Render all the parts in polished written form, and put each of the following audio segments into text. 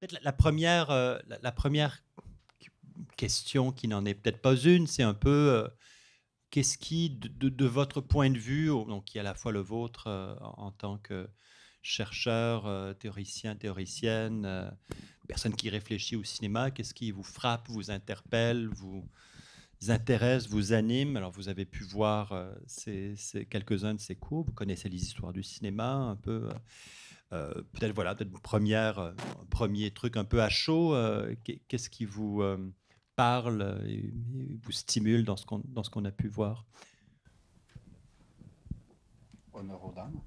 fait, la première question, qui n'en est peut-être pas une, c'est un peu qu'est-ce qui, de votre point de vue, donc qui est à la fois le vôtre en tant que chercheur, théoricien, théoricienne, personne qui réfléchit au cinéma, qu'est-ce qui vous frappe, vous interpelle, vous intéresse, vous anime? Alors, vous avez pu voir quelques-uns de ces cours, vous connaissez les histoires du cinéma un peu. Peut-être voilà, peut-être un premier truc un peu à chaud. Qu'est-ce qui vous parle et vous stimule dans ce qu'on a pu voir? Honneur aux dames.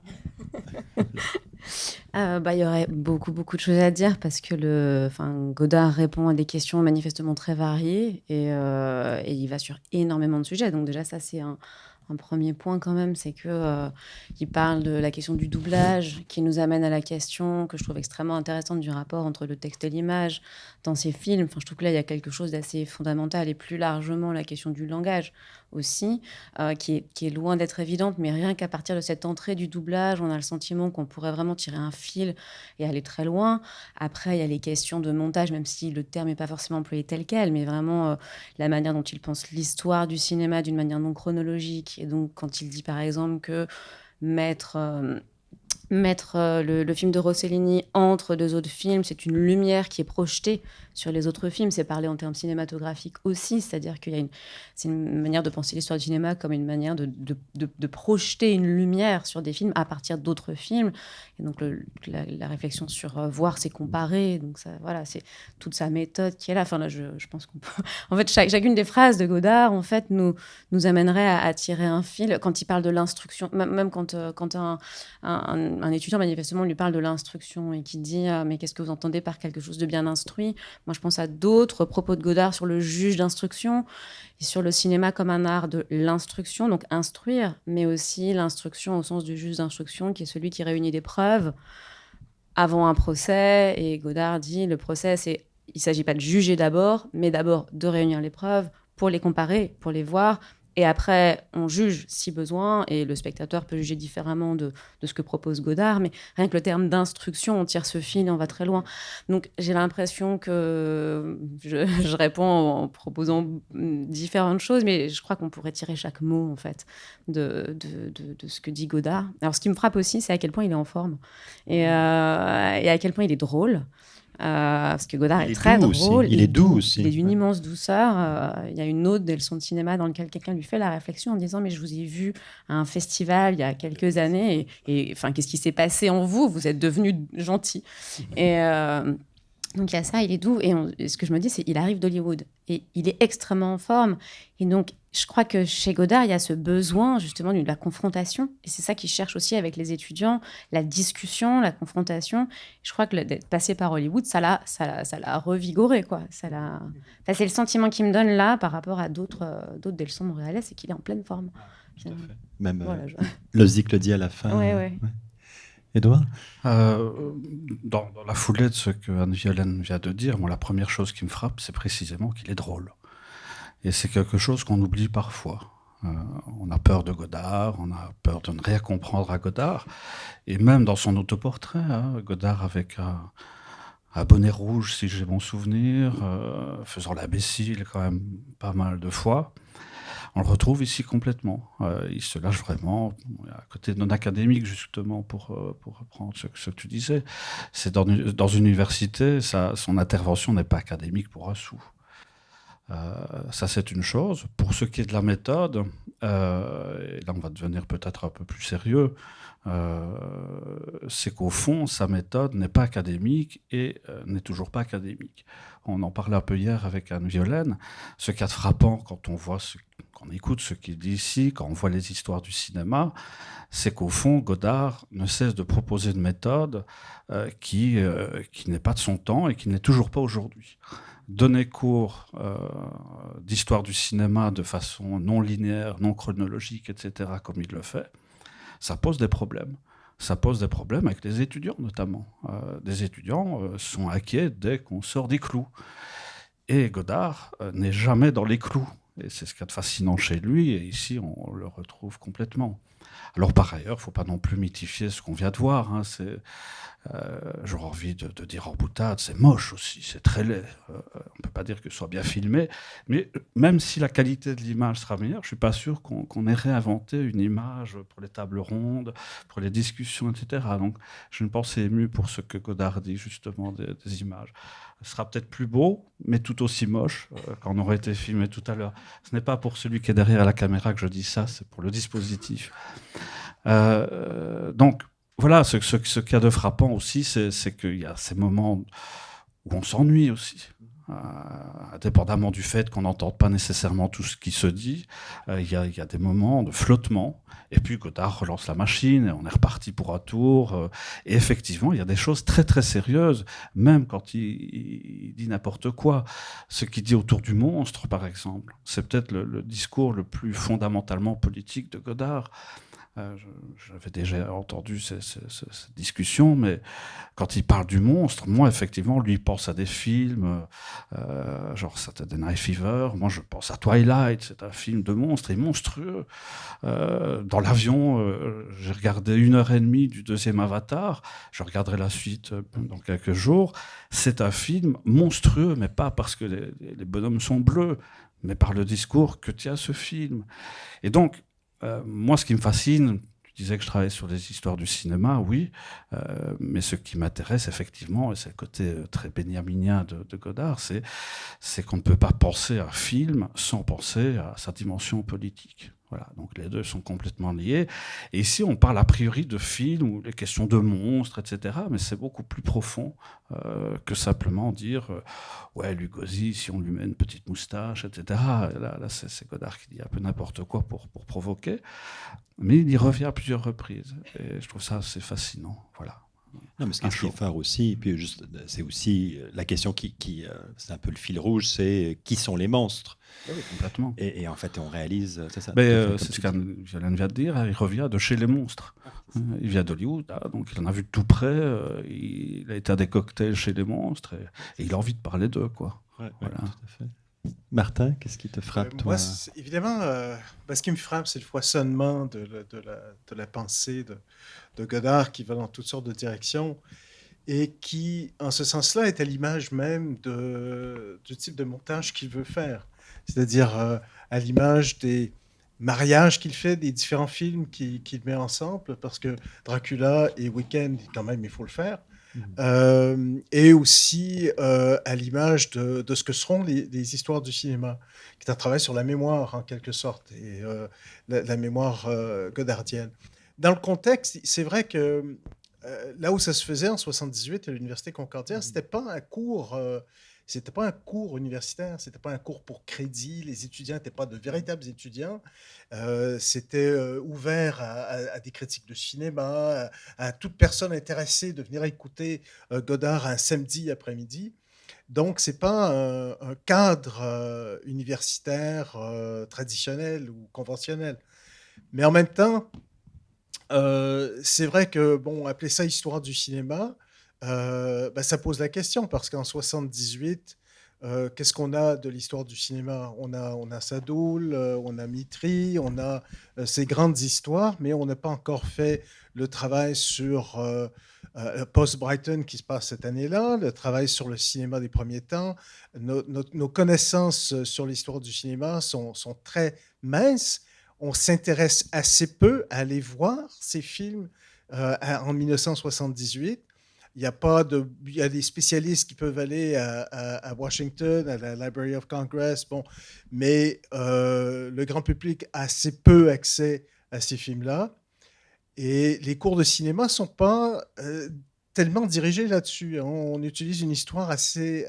Il y aurait beaucoup, beaucoup de choses à dire parce que Godard répond à des questions manifestement très variées et il va sur énormément de sujets. Donc déjà, ça, c'est un premier point quand même, c'est que il parle de la question du doublage qui nous amène à la question que je trouve extrêmement intéressante du rapport entre le texte et l'image dans ces films. Enfin, je trouve que là, il y a quelque chose d'assez fondamental et plus largement la question du langage aussi, qui est loin d'être évidente, mais rien qu'à partir de cette entrée du doublage, on a le sentiment qu'on pourrait vraiment tirer un fil et aller très loin. Après, il y a les questions de montage, même si le terme n'est pas forcément employé tel quel, mais vraiment la manière dont il pense l'histoire du cinéma d'une manière non chronologique. Et donc, quand il dit par exemple que mettre... mettre le film de Rossellini entre deux autres films, c'est une lumière qui est projetée sur les autres films. C'est parler en termes cinématographiques aussi, c'est-à-dire c'est une manière de penser l'histoire du cinéma comme une manière de projeter une lumière sur des films à partir d'autres films. Et donc la réflexion sur voir, c'est comparer. Donc ça, voilà, c'est toute sa méthode qui est là. Enfin là, je pense qu'on peut... En fait, chacune des phrases de Godard, en fait, nous amènerait à tirer un fil. Quand il parle de l'instruction, même quand un étudiant, manifestement, lui parle de l'instruction et qui dit mais qu'est-ce que vous entendez par quelque chose de bien instruit? Moi, je pense à d'autres propos de Godard sur le juge d'instruction et sur le cinéma comme un art de l'instruction, donc instruire, mais aussi l'instruction au sens du juge d'instruction, qui est celui qui réunit des preuves avant un procès. Et Godard dit le procès, il ne s'agit pas de juger d'abord, mais d'abord de réunir les preuves pour les comparer, pour les voir. Et après, on juge si besoin, et le spectateur peut juger différemment de ce que propose Godard, mais rien que le terme d'instruction, on tire ce fil et on va très loin. Donc j'ai l'impression que je réponds en proposant différentes choses, mais je crois qu'on pourrait tirer chaque mot, en fait, de ce que dit Godard. Alors ce qui me frappe aussi, c'est à quel point il est en forme, et à quel point il est drôle. Parce que Godard est très drôle, il est doux aussi. Il est d'une immense douceur. Il y a une ode des leçons de cinéma dans laquelle quelqu'un lui fait la réflexion en disant mais je vous ai vu à un festival il y a quelques années et enfin qu'est-ce qui s'est passé en vous? Vous êtes devenu gentil. Et donc il y a ça, il est doux. Et ce que je me dis, c'est qu'il arrive d'Hollywood et il est extrêmement en forme. Et donc je crois que chez Godard, il y a ce besoin justement de la confrontation. Et c'est ça qu'il cherche aussi avec les étudiants, la discussion, la confrontation. Je crois que d'être passé par Hollywood, ça l'a revigoré, quoi. Enfin, c'est le sentiment qu'il me donne là par rapport à d'autres des leçons de Montréalais, c'est qu'il est en pleine forme. Tout à fait. Même voilà, Lozic le dit à la fin. Ouais. Édouard? Dans la foulée de ce que Anne-Violaine vient de dire, moi, la première chose qui me frappe, c'est précisément qu'il est drôle. Et c'est quelque chose qu'on oublie parfois. On a peur de Godard, on a peur de ne rien comprendre à Godard. Et même dans son autoportrait, Godard avec un bonnet rouge, si j'ai bon souvenir, faisant l'imbécile quand même pas mal de fois. On le retrouve ici complètement. Il se lâche vraiment. À côté non académique, justement, pour reprendre ce que tu disais. C'est dans une université, son intervention n'est pas académique pour un sou. Ça, c'est une chose. Pour ce qui est de la méthode, et là, on va devenir peut-être un peu plus sérieux, c'est qu'au fond, sa méthode n'est pas académique et n'est toujours pas académique. On en parlait un peu hier avec Anne-Violaine. Ce qu'il y a de frappant quand on écoute ce qu'il dit ici, quand on voit les histoires du cinéma, c'est qu'au fond, Godard ne cesse de proposer une méthode qui n'est pas de son temps et qui n'est toujours pas aujourd'hui. Donner cours d'histoire du cinéma de façon non linéaire, non chronologique, etc., comme il le fait, ça pose des problèmes. Ça pose des problèmes avec les étudiants, notamment. Des étudiants sont inquiets dès qu'on sort des clous. Et Godard n'est jamais dans les clous. Et c'est ce qu'il y a de fascinant chez lui, et ici, on le retrouve complètement. Alors par ailleurs, il ne faut pas non plus mythifier ce qu'on vient de voir. Hein, j'aurais envie de dire en boutade, c'est moche aussi, c'est très laid. On ne peut pas dire que ce soit bien filmé, mais même si la qualité de l'image sera meilleure, je ne suis pas sûr qu'on ait réinventé une image pour les tables rondes, pour les discussions, etc. Donc j'ai une pensée émue pour ce que Godard dit justement des images. Ce sera peut-être plus beau, mais tout aussi moche qu'en aurait été filmé tout à l'heure. Ce n'est pas pour celui qui est derrière la caméra que je dis ça, c'est pour le dispositif. Donc, voilà, ce qu'il y a de frappant aussi, c'est qu'il y a ces moments où on s'ennuie aussi. Indépendamment du fait qu'on n'entende pas nécessairement tout ce qui se dit, il y a des moments de flottement, et puis Godard relance la machine, et on est reparti pour un tour, et effectivement, il y a des choses très très sérieuses, même quand il dit n'importe quoi. Ce qu'il dit autour du monstre, par exemple, c'est peut-être le discours le plus fondamentalement politique de Godard. J'avais déjà entendu cette discussion, mais quand il parle du monstre, moi, effectivement, lui, il pense à des films, genre Saturday Night Fever. Moi, je pense à Twilight, c'est un film de monstre, et monstrueux. Dans l'avion, j'ai regardé 1h30 du deuxième Avatar, je regarderai la suite dans quelques jours. C'est un film monstrueux, mais pas parce que les bonhommes sont bleus, mais par le discours que tient ce film. Et donc, moi, ce qui me fascine, tu disais que je travaillais sur les histoires du cinéma, oui, mais ce qui m'intéresse effectivement, et c'est le côté très benjaminien de Godard, c'est qu'on ne peut pas penser à un film sans penser à sa dimension politique. Voilà, donc les deux sont complètement liés. Et ici, on parle a priori de films ou les questions de monstres, etc. Mais c'est beaucoup plus profond que simplement dire ouais, Lugosi, si on lui met une petite moustache, etc. Là c'est Godard qui dit un peu n'importe quoi pour provoquer. Mais il y revient à plusieurs reprises. Et je trouve ça assez fascinant. Voilà. Non, mais ce qui est fort aussi, puis c'est aussi la question c'est un peu le fil rouge, c'est qui sont les monstres. Oui, complètement. Et en fait, on réalise, c'est ça. C'est ce qu'Alain vient de dire, il revient de chez les monstres. Il vient d'Hollywood, donc il en a vu de tout près, il a été à des cocktails chez les monstres, et il a envie de parler d'eux, quoi. Ouais, voilà. tout à fait. Martin, qu'est-ce qui te frappe, toi? Moi, évidemment, ce qui me frappe, c'est le foisonnement de la pensée de Godard qui va dans toutes sortes de directions et qui, en ce sens-là, est à l'image même du type de montage qu'il veut faire. C'est-à-dire à l'image des mariages qu'il fait, des différents films qu'il met ensemble, parce que Dracula et Weekend, quand même, il faut le faire. Et aussi à l'image de ce que seront les histoires du cinéma, qui est un travail sur la mémoire en quelque sorte, et la mémoire godardienne. Dans le contexte, c'est vrai que là où ça se faisait en 78 à l'Université Concordia, c'était pas un cours universitaire, c'était pas un cours pour crédit, les étudiants n'étaient pas de véritables étudiants, c'était ouvert à des critiques de cinéma, à toute personne intéressée de venir écouter Godard un samedi après-midi. Donc, c'est pas un cadre universitaire traditionnel ou conventionnel. Mais en même temps, c'est vrai que, bon, appeler ça histoire du cinéma, ça pose la question, parce qu'en 78, qu'est-ce qu'on a de l'histoire du cinéma? On a Sadoul, on a Mitry, on a ces grandes histoires, mais on n'a pas encore fait le travail sur Post-Brighton qui se passe cette année-là, le travail sur le cinéma des premiers temps. Nos connaissances sur l'histoire du cinéma sont très minces. On s'intéresse assez peu à aller voir ces films en 1978. Il y a des spécialistes qui peuvent aller à Washington, à la Library of Congress, mais le grand public a assez peu accès à ces films-là. Et les cours de cinéma ne sont pas tellement dirigés là-dessus. Hein. On utilise une histoire assez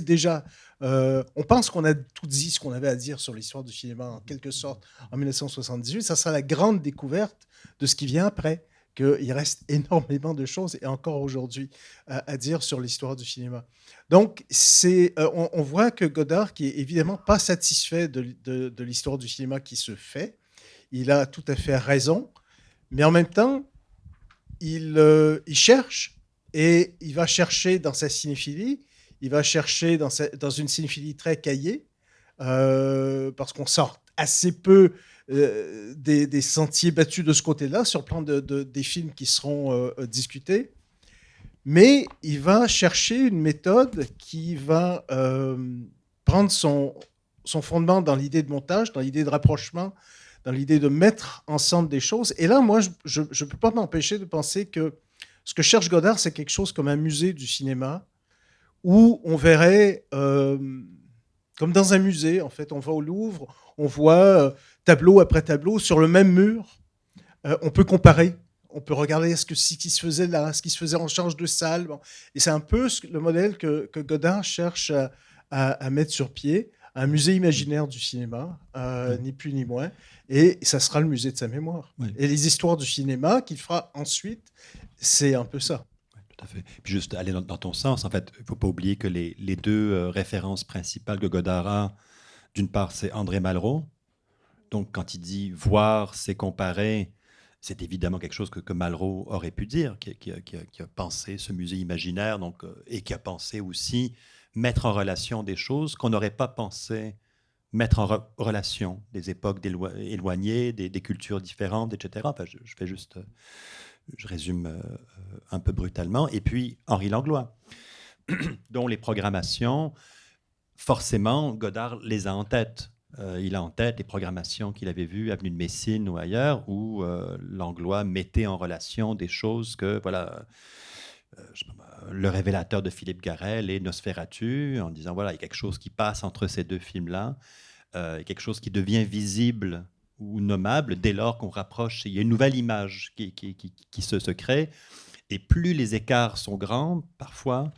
déjà. On pense qu'on a tout dit ce qu'on avait à dire sur l'histoire du cinéma, en quelque sorte, en 1978. Ça sera la grande découverte de ce qui vient après. Qu'il reste énormément de choses, et encore aujourd'hui, à dire sur l'histoire du cinéma. Donc, on voit que Godard, qui est évidemment pas satisfait de l'histoire du cinéma qui se fait, il a tout à fait raison, mais en même temps, il cherche, et il va chercher dans sa cinéphilie, il va chercher dans une cinéphilie très cahier, parce qu'on sort assez peu des sentiers battus de ce côté-là, sur le plan des films qui seront discutés. Mais il va chercher une méthode qui va prendre son fondement dans l'idée de montage, dans l'idée de rapprochement, dans l'idée de mettre ensemble des choses. Et là, moi, je ne peux pas m'empêcher de penser que ce que cherche Godard, c'est quelque chose comme un musée du cinéma, où on verrait, comme dans un musée, en fait, on va au Louvre, on voit tableau après tableau sur le même mur, on peut comparer. On peut regarder ce qui se faisait là, ce qui se faisait en change de salle. Bon. Et c'est un peu le modèle que Godard cherche à mettre sur pied, un musée imaginaire du cinéma, ni plus ni moins. Et ça sera le musée de sa mémoire. Oui. Et les histoires du cinéma qu'il fera ensuite, c'est un peu ça. Oui, tout à fait. Puis juste aller dans ton sens, en fait, il ne faut pas oublier que les deux références principales que Godard a, d'une part, c'est André Malraux. Donc, quand il dit voir, c'est comparer, c'est évidemment quelque chose que Malraux aurait pu dire, qui a pensé ce musée imaginaire, donc, et qui a pensé aussi mettre en relation des choses qu'on n'aurait pas pensé mettre en relation, des époques éloignées, des cultures différentes, etc. Enfin, je fais juste, je résume un peu brutalement. Et puis Henri Langlois, dont les programmations, forcément, Godard les a en tête. Il a en tête les programmations qu'il avait vues, Avenue de Messine ou ailleurs, où Langlois mettait en relation des choses que, voilà, Le Révélateur de Philippe Garrel et Nosferatu, en disant, voilà, il y a quelque chose qui passe entre ces deux films-là, quelque chose qui devient visible ou nommable dès lors qu'on rapproche. Il y a une nouvelle image qui se crée, et plus les écarts sont grands, parfois,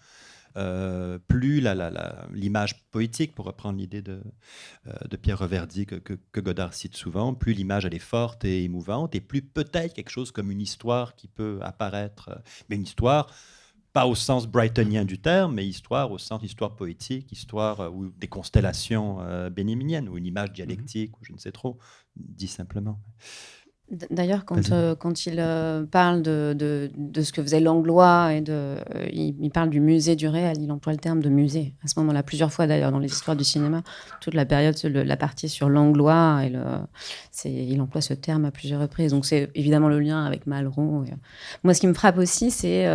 plus l'image poétique, pour reprendre l'idée de Pierre Reverdy que Godard cite souvent, plus l'image elle est forte et émouvante, et plus peut-être quelque chose comme une histoire qui peut apparaître, mais une histoire pas au sens brightonien du terme, mais histoire au sens histoire poétique, histoire ou des constellations béniminiennes, ou une image dialectique, ou je ne sais trop, dit simplement. D'ailleurs, quand il parle de ce que faisait Langlois, il parle du musée du réel, il emploie le terme de musée. À ce moment-là, plusieurs fois d'ailleurs, dans les histoires du cinéma, toute la période, la partie sur Langlois, il emploie ce terme à plusieurs reprises. Donc c'est évidemment le lien avec Malraux. Moi, ce qui me frappe aussi, c'est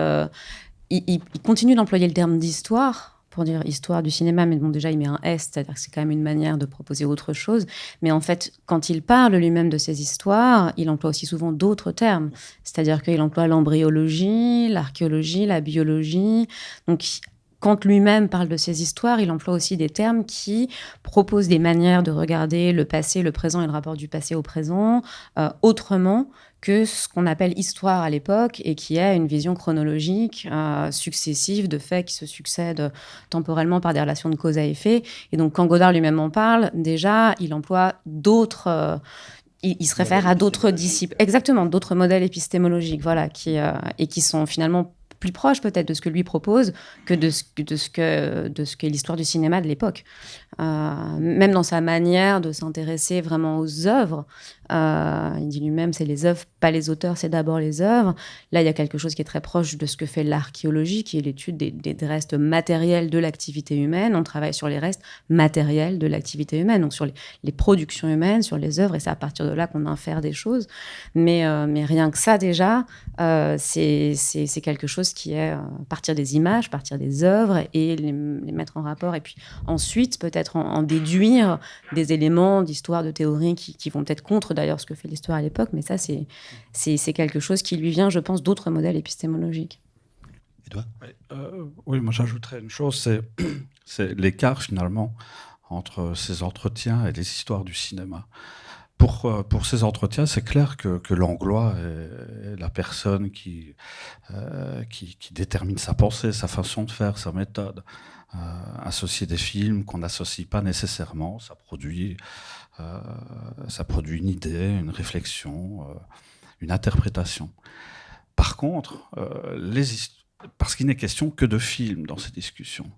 il continue d'employer le terme d'histoire, pour dire histoire du cinéma, mais bon, déjà, il met un S, c'est-à-dire que c'est quand même une manière de proposer autre chose. Mais en fait, quand il parle lui-même de ces histoires, il emploie aussi souvent d'autres termes. C'est-à-dire qu'il emploie l'embryologie, l'archéologie, la biologie. Donc, quand lui-même parle de ces histoires, il emploie aussi des termes qui proposent des manières de regarder le passé, le présent et le rapport du passé au présent autrement que ce qu'on appelle histoire à l'époque, et qui est une vision chronologique successive de faits qui se succèdent temporellement par des relations de cause à effet. Et donc, quand Godard lui-même en parle, déjà, il emploie d'autres... il se réfère à d'autres disciples, exactement, d'autres modèles épistémologiques, voilà, et qui sont finalement plus proches peut-être de ce que lui propose que de ce qu'est l'histoire du cinéma de l'époque. Même dans sa manière de s'intéresser vraiment aux œuvres, il dit lui-même, c'est les œuvres, pas les auteurs, c'est d'abord les œuvres. Là, il y a quelque chose qui est très proche de ce que fait l'archéologie, qui est l'étude des restes matériels de l'activité humaine. On travaille sur les restes matériels de l'activité humaine, donc sur les productions humaines, sur les œuvres, et c'est à partir de là qu'on infère des choses. Mais rien que ça, déjà, c'est quelque chose qui est partir des images, partir des œuvres, et les mettre en rapport, et puis ensuite, peut-être en déduire des éléments d'histoire, de théorie qui vont peut-être contre d'ailleurs ce que fait l'histoire à l'époque, mais ça c'est quelque chose qui lui vient, je pense, d'autres modèles épistémologiques. Et toi ? Oui, moi j'ajouterais une chose, c'est l'écart finalement entre ces entretiens et les histoires du cinéma. Pour ces entretiens, c'est clair que Langlois est la personne qui détermine sa pensée, sa façon de faire, sa méthode. Associer des films qu'on n'associe pas nécessairement, ça produit une idée, une réflexion, une interprétation. Par contre, parce qu'il n'est question que de films dans ces discussions.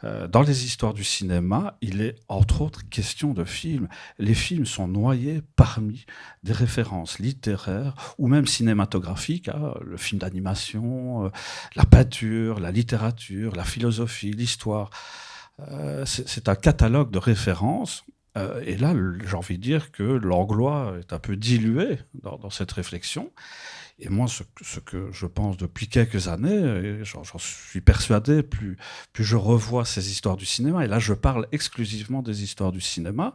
Dans les histoires du cinéma, il est entre autres question de films. Les films sont noyés parmi des références littéraires ou même cinématographiques, le film d'animation, la peinture, la littérature, la philosophie, l'histoire. C'est un catalogue de références Et là, j'ai envie de dire que Langlois est un peu dilué dans cette réflexion. Et moi, ce que je pense depuis quelques années, et j'en suis persuadé, plus je revois ces histoires du cinéma, et là je parle exclusivement des histoires du cinéma,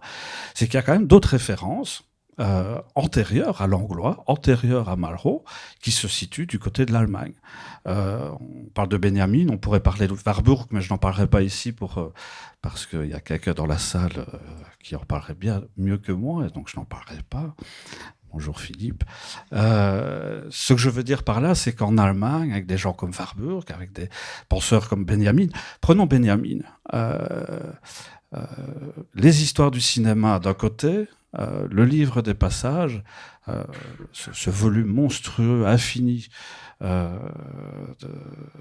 c'est qu'il y a quand même d'autres références antérieures à Langlois, antérieures à Malraux, qui se situent du côté de l'Allemagne. On parle de Benjamin, on pourrait parler de Warburg, mais je n'en parlerai pas ici parce qu'il y a quelqu'un dans la salle qui en parlerait bien mieux que moi, et donc je n'en parlerai pas. Bonjour Philippe. Ce que je veux dire par là, c'est qu'en Allemagne, avec des gens comme Warburg, avec des penseurs comme Benjamin, prenons Benjamin, les histoires du cinéma d'un côté, le livre des passages, ce volume monstrueux, infini, de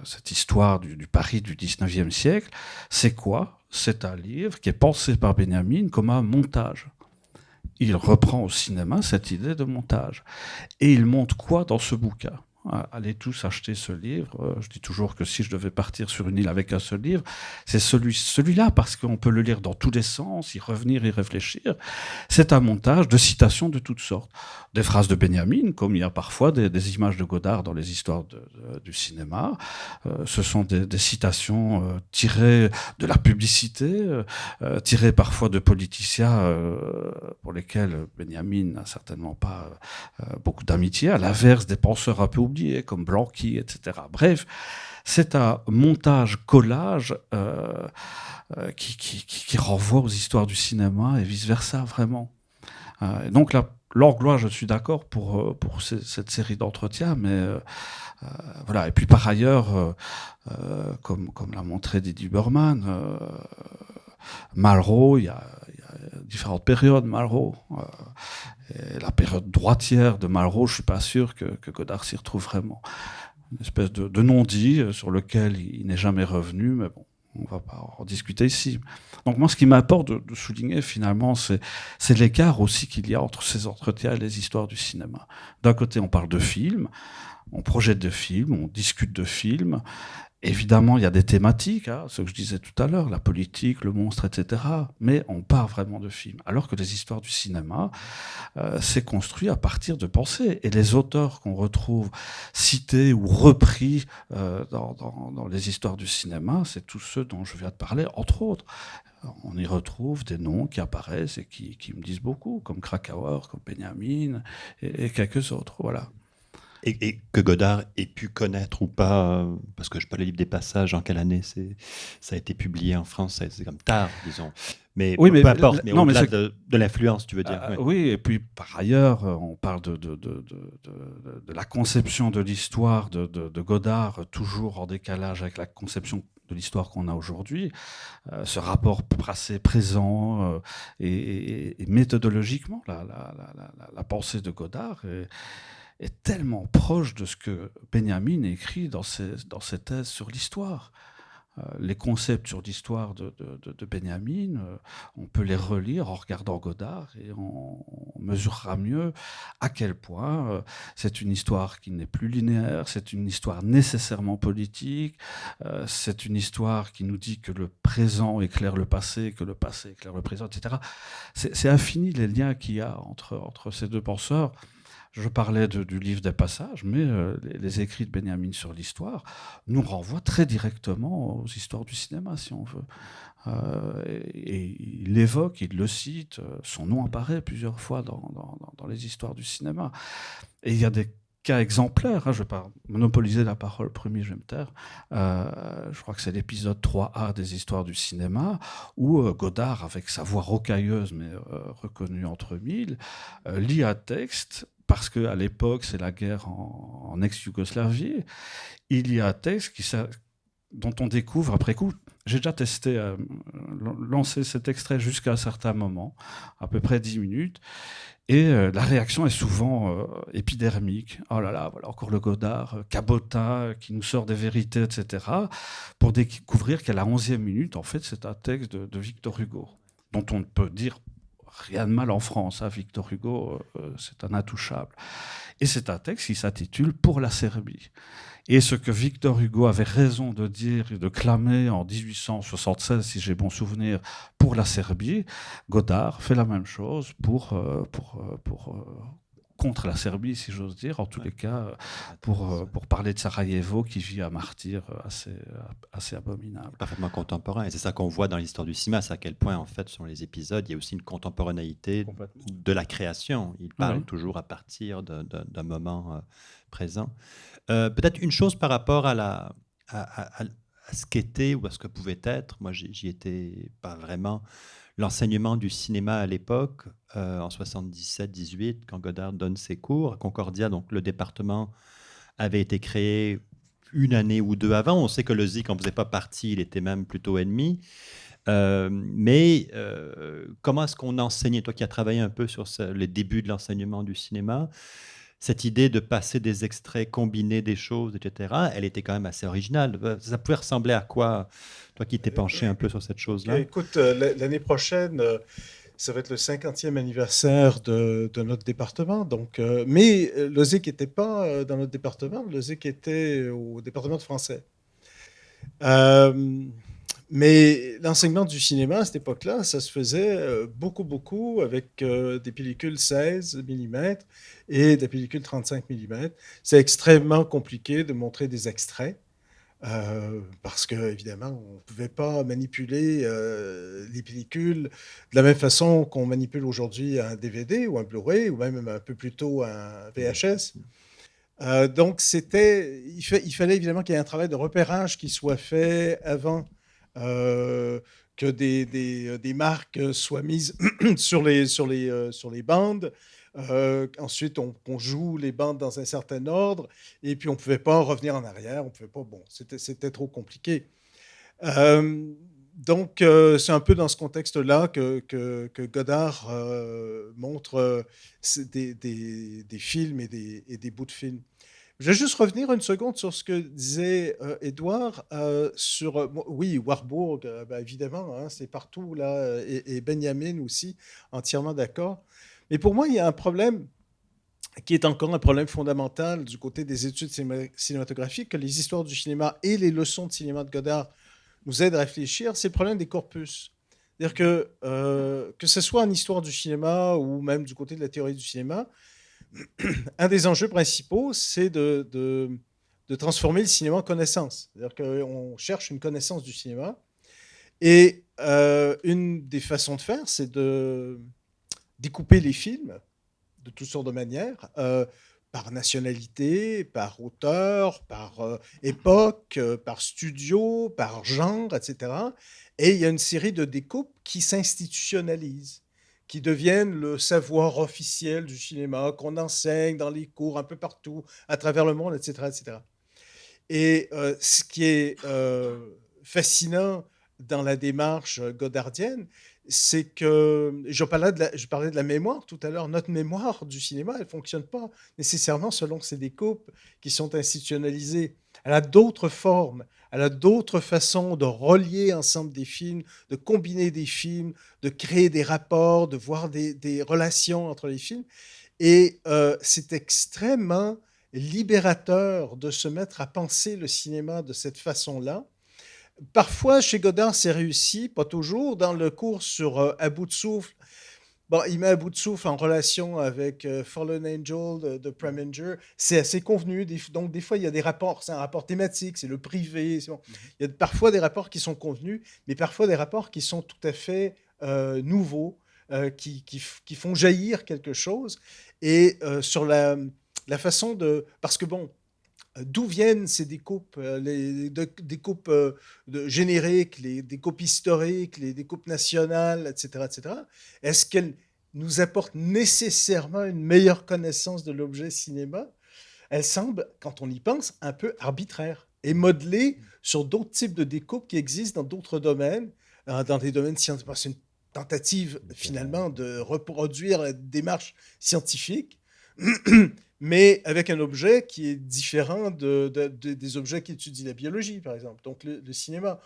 cette histoire du Paris du 19e siècle, c'est quoi? C'est un livre qui est pensé par Benjamin comme un montage. Il reprend au cinéma cette idée de montage. Et il montre quoi dans ce bouquin? Allez tous acheter ce livre. Je dis toujours que si je devais partir sur une île avec un seul livre, c'est celui-là, parce qu'on peut le lire dans tous les sens, y revenir, y réfléchir. C'est un montage de citations de toutes sortes. Des phrases de Benjamin, comme il y a parfois des images de Godard dans les histoires du cinéma. Ce sont des citations tirées de la publicité, tirées parfois de politiciens pour lesquels Benjamin n'a certainement pas beaucoup d'amitié, à l'inverse des penseurs un peu oubliés comme Blanqui, etc. Bref, c'est un montage-collage qui renvoie aux histoires du cinéma et vice-versa, vraiment. Donc là, Langlois, je suis d'accord pour cette série d'entretiens, mais voilà. Et puis par ailleurs, comme l'a montré Didier Berman, Malraux, il y a différentes périodes Malraux. Et la période droitière de Malraux, je ne suis pas sûr que Godard s'y retrouve vraiment. Une espèce de non-dit sur lequel il n'est jamais revenu, mais bon, on ne va pas en discuter ici. Donc moi, ce qui m'importe de souligner finalement, c'est l'écart aussi qu'il y a entre ces entretiens et les histoires du cinéma. D'un côté, on parle de films, on projette de films, on discute de films. Évidemment, il y a des thématiques, ce que je disais tout à l'heure, la politique, le monstre, etc. Mais on part vraiment de films. Alors que les histoires du cinéma, c'est construit à partir de pensées. Et les auteurs qu'on retrouve cités ou repris dans les histoires du cinéma, c'est tous ceux dont je viens de parler, entre autres. On y retrouve des noms qui apparaissent et qui me disent beaucoup, comme Krakauer, comme Benjamin et quelques autres. Voilà. Et que Godard ait pu connaître ou pas, parce que je parle le livre des passages, en quelle année ça a été publié en France, c'est comme tard, disons. Mais oui, peu importe, mais non, au-delà de l'influence, tu veux dire. Oui. Oui, et puis par ailleurs, on parle de la conception de l'histoire de Godard, toujours en décalage avec la conception de l'histoire qu'on a aujourd'hui. Ce rapport passé-présent et méthodologiquement, la pensée de Godard est tellement proche de ce que Benjamin écrit dans ses thèses sur l'histoire. Les concepts sur l'histoire de Benjamin, on peut les relire en regardant Godard et on mesurera mieux à quel point c'est une histoire qui n'est plus linéaire, c'est une histoire nécessairement politique, c'est une histoire qui nous dit que le présent éclaire le passé, que le passé éclaire le présent, etc. C'est infini les liens qu'il y a entre ces deux penseurs. Je parlais du livre des passages, mais les écrits de Benjamin sur l'histoire nous renvoient très directement aux histoires du cinéma, si on veut. Et il l'évoque, il le cite, son nom apparaît plusieurs fois dans les histoires du cinéma. Et il y a des cas exemplaires, je ne vais pas monopoliser la parole, promis, je vais me taire. Je crois que c'est l'épisode 3A des histoires du cinéma, où Godard, avec sa voix rocailleuse, mais reconnue entre mille, lit un texte, parce qu'à l'époque, c'est la guerre en ex-Yougoslavie. Il y a un texte dont on découvre après coup. J'ai déjà testé lancer cet extrait jusqu'à un certain moment, à peu près 10 minutes, et la réaction est souvent épidermique. Oh là là, voilà encore le Godard, cabotin, qui nous sort des vérités, etc., pour découvrir qu'à la 11e minute, en fait, c'est un texte de Victor Hugo, dont on ne peut dire rien de mal en France. Hein. Victor Hugo, c'est un intouchable. Et c'est un texte qui s'intitule « Pour la Serbie ». Et ce que Victor Hugo avait raison de dire et de clamer en 1876, si j'ai bon souvenir, pour la Serbie, Godard fait la même chose contre la Serbie, si j'ose dire, en tous Ouais. les cas, Intéressant. pour parler de Sarajevo, qui vit un martyre assez abominable. Parfaitement contemporain. Et c'est ça qu'on voit dans l'histoire du cinéma, c'est à quel point, en fait, sur les épisodes, il y a aussi une contemporanéité Complètement. de la création. Il parle Oui. toujours à partir d'un moment présent. Peut-être une chose par rapport à ce qu'était ou à ce que pouvait être. Moi, j'y étais pas vraiment. L'enseignement du cinéma à l'époque, en 77-18, quand Godard donne ses cours à Concordia, donc le département avait été créé une année ou deux avant. On sait que le ZIC n'en faisait pas partie, il était même plutôt ennemi. Mais comment est-ce qu'on enseignait, toi qui as travaillé un peu sur les débuts de l'enseignement du cinéma, cette idée de passer des extraits, combiner des choses, etc., elle était quand même assez originale. Ça pouvait ressembler à quoi, toi qui t'es penché un peu sur cette chose-là? Écoute, l'année prochaine, ça va être le 50e anniversaire de notre département. Donc, mais le ZIC n'était pas dans notre département, le ZIC était au département de français. Euh, mais l'enseignement du cinéma à cette époque-là, ça se faisait beaucoup avec des pellicules 16 mm et des pellicules 35 mm. C'est extrêmement compliqué de montrer des extraits. Parce que évidemment, on ne pouvait pas manipuler les pellicules de la même façon qu'on manipule aujourd'hui un DVD ou un Blu-ray ou même un peu plus tôt un VHS. Donc, il fallait évidemment qu'il y ait un travail de repérage qui soit fait avant que des marques soient mises sur les bandes. Ensuite, on joue les bandes dans un certain ordre, et puis on ne pouvait pas revenir en arrière. On pouvait pas. Bon, c'était trop compliqué. Donc, c'est un peu dans ce contexte-là que Godard montre des films et des bouts de films. Je vais juste revenir une seconde sur ce que disait Édouard sur, oui, Warburg, ben, évidemment, hein, c'est partout là, et Benjamin aussi, entièrement d'accord. Mais pour moi, il y a un problème qui est encore un problème fondamental du côté des études cinématographiques, que les histoires du cinéma et les leçons de cinéma de Godard nous aident à réfléchir, c'est le problème des corpus. C'est-à-dire que ce soit en histoire du cinéma ou même du côté de la théorie du cinéma, un des enjeux principaux, c'est de transformer le cinéma en connaissance. C'est-à-dire qu'on cherche une connaissance du cinéma. Et une des façons de faire, c'est de découper les films de toutes sortes de manières, par nationalité, par auteur, par époque, par studio, par genre, etc. Et il y a une série de découpes qui s'institutionnalisent, qui deviennent le savoir officiel du cinéma, qu'on enseigne dans les cours un peu partout, à travers le monde, etc. etc. Et ce qui est fascinant dans la démarche godardienne, c'est que, je parlais de la mémoire tout à l'heure, notre mémoire du cinéma, elle ne fonctionne pas nécessairement selon ces découpes qui sont institutionnalisées. Elle a d'autres formes, elle a d'autres façons de relier ensemble des films, de combiner des films, de créer des rapports, de voir des relations entre les films. Et c'est extrêmement libérateur de se mettre à penser le cinéma de cette façon-là. Parfois, chez Godard, c'est réussi, pas toujours. Dans le cours sur À bout de souffle, bon, il met À bout de souffle en relation avec Fallen Angel de Preminger. C'est assez convenu. Donc, des fois, il y a des rapports. C'est un rapport thématique, c'est le privé. Bon. Il y a parfois des rapports qui sont convenus, mais parfois des rapports qui sont tout à fait nouveaux, qui font jaillir quelque chose. Et sur la façon de... Parce que, bon, d'où viennent ces découpes, les découpes génériques, les découpes historiques, les découpes nationales, etc., etc. Est-ce qu'elles nous apportent nécessairement une meilleure connaissance de l'objet cinéma? Elles semblent, quand on y pense, un peu arbitraires et modelées sur d'autres types de découpes qui existent dans d'autres domaines, dans des domaines scientifiques. C'est une tentative, finalement, de reproduire la démarche scientifique, mais avec un objet qui est différent des objets qui étudient la biologie, par exemple. Donc, le cinéma.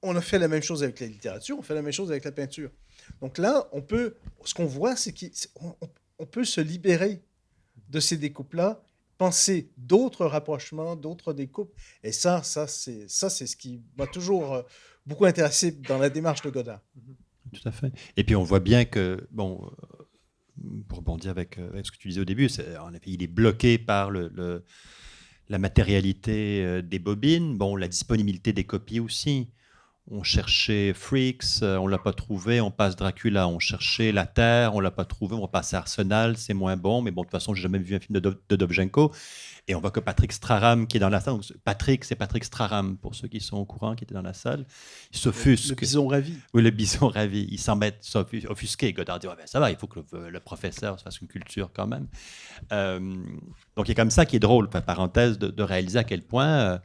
On a fait la même chose avec la littérature, on fait la même chose avec la peinture. Donc là, ce qu'on voit, c'est qu'on peut se libérer de ces découpes-là, penser d'autres rapprochements, d'autres découpes. Et ça, c'est ce qui m'a toujours beaucoup intéressé dans la démarche de Godard. Tout à fait. Et puis on voit bien que, bon, pour rebondir avec ce que tu disais au début, en effet, il est bloqué par la matérialité des bobines, bon, la disponibilité des copies aussi. On cherchait Freaks, on l'a pas trouvé, on passe Dracula, on cherchait La Terre, on l'a pas trouvé, on va passer Arsenal, c'est moins bon, mais bon, de toute façon, j'ai jamais vu un film de Dovzhenko. Et on voit que Patrick Straram qui est dans la salle. Donc, c'est Patrick Straram, pour ceux qui sont au courant, qui était dans la salle. Il s'offusque. Le bison ravi. Oui, le bison ravi. Il s'en met offusqué. Godard dit, ouais, ben, ça va, il faut que le professeur se fasse une culture quand même. Donc, il est comme ça qui est drôle, parenthèse, de réaliser à quel point,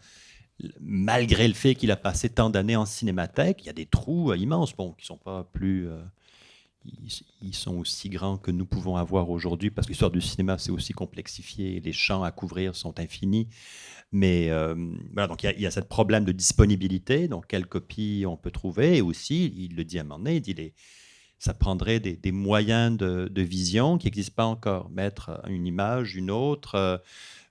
malgré le fait qu'il a passé tant d'années en cinémathèque, il y a des trous immenses, bon, qui ne sont pas plus... ils sont aussi grands que nous pouvons avoir aujourd'hui, parce que l'histoire du cinéma, c'est aussi complexifié, les champs à couvrir sont infinis. Mais voilà, donc il y a ce problème de disponibilité, donc quelles copies on peut trouver, et aussi, il le dit à un moment donné, il dit ça prendrait des moyens de vision qui n'existent pas encore. Mettre une image, une autre,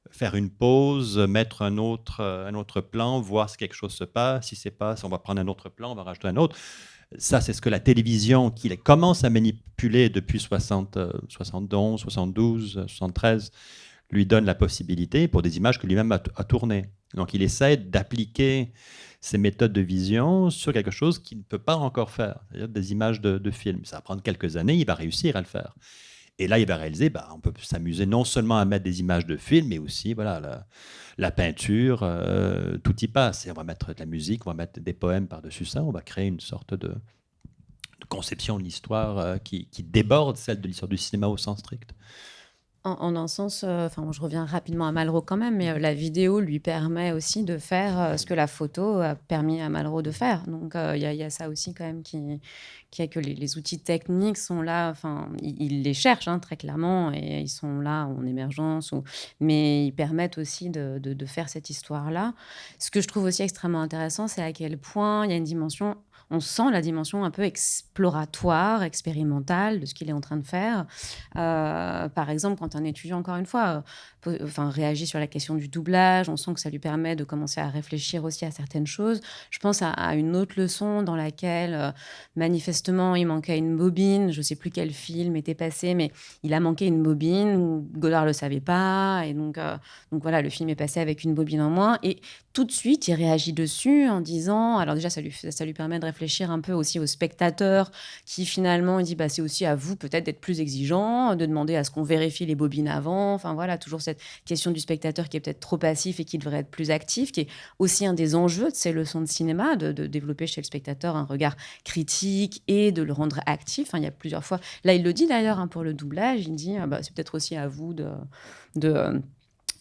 faire une pause, mettre un autre plan, voir si quelque chose se passe, si c'est pas, si on va prendre un autre plan, on va rajouter un autre. Ça, c'est ce que la télévision, qui commence à manipuler depuis 71, 72, 73, lui donne la possibilité pour des images que lui-même a tournées. Donc, il essaie d'appliquer ces méthodes de vision sur quelque chose qu'il ne peut pas encore faire, c'est-à-dire des images de films. Ça va prendre quelques années, il va réussir à le faire. Et là, il va réaliser, on peut s'amuser non seulement à mettre des images de films, mais aussi voilà, la peinture, tout y passe. Et on va mettre de la musique, on va mettre des poèmes par-dessus ça, on va créer une sorte de conception de l'histoire qui déborde celle de l'histoire du cinéma au sens strict. En un sens, je reviens rapidement à Malraux quand même, mais la vidéo lui permet aussi de faire ce que la photo a permis à Malraux de faire. Donc, il y a ça aussi quand même qui est que les outils techniques sont là, ils les cherchent très clairement, et ils sont là en émergence, mais ils permettent aussi de faire cette histoire-là. Ce que je trouve aussi extrêmement intéressant, c'est à quel point il y a une dimension... On sent la dimension un peu exploratoire, expérimentale de ce qu'il est en train de faire. Par exemple, quand un étudiant, encore une fois, réagit sur la question du doublage, on sent que ça lui permet de commencer à réfléchir aussi à certaines choses. Je pense à une autre leçon dans laquelle, manifestement, il manquait une bobine. Je ne sais plus quel film était passé, mais il a manqué une bobine. Godard ne le savait pas. Et donc voilà, le film est passé avec une bobine en moins. Et tout de suite, il réagit dessus en disant... Alors déjà, ça lui permet de réfléchir un peu aussi au spectateur qui finalement, il dit, c'est aussi à vous peut-être d'être plus exigeant, de demander à ce qu'on vérifie les bobines avant. Enfin voilà, toujours cette question du spectateur qui est peut-être trop passif et qui devrait être plus actif, qui est aussi un des enjeux de ces leçons de cinéma, de développer chez le spectateur un regard critique et de le rendre actif. Il y a plusieurs fois... Là, il le dit d'ailleurs pour le doublage, il dit, c'est peut-être aussi à vous de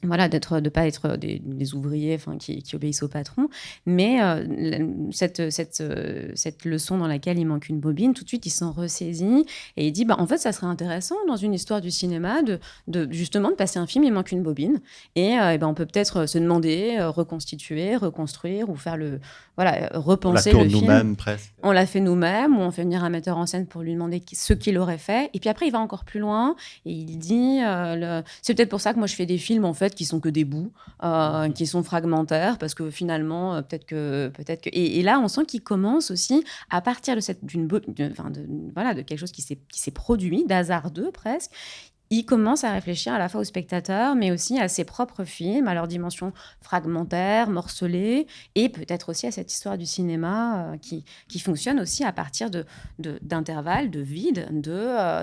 ne pas être des ouvriers qui obéissent au patron. Mais cette leçon dans laquelle il manque une bobine, tout de suite, il s'en ressaisit et il dit, en fait, ça serait intéressant dans une histoire du cinéma justement de passer un film, il manque une bobine. Et on peut peut-être se demander, reconstituer, reconstruire ou faire repenser le film. On la tourne nous-mêmes presque. On l'a fait nous-mêmes, ou on fait venir un metteur en scène pour lui demander ce qu'il aurait fait. Et puis après, il va encore plus loin et il dit, c'est peut-être pour ça que moi, je fais des films, en fait, qui sont que des bouts, qui sont fragmentaires, parce que finalement, peut-être que... Et là, on sent qu'il commence aussi, à partir de quelque chose qui s'est produit, d'hasardeux presque, il commence à réfléchir à la fois aux spectateurs, mais aussi à ses propres films, à leur dimension fragmentaire, morcelée, et peut-être aussi à cette histoire du cinéma qui fonctionne aussi à partir d'intervalles, de vides,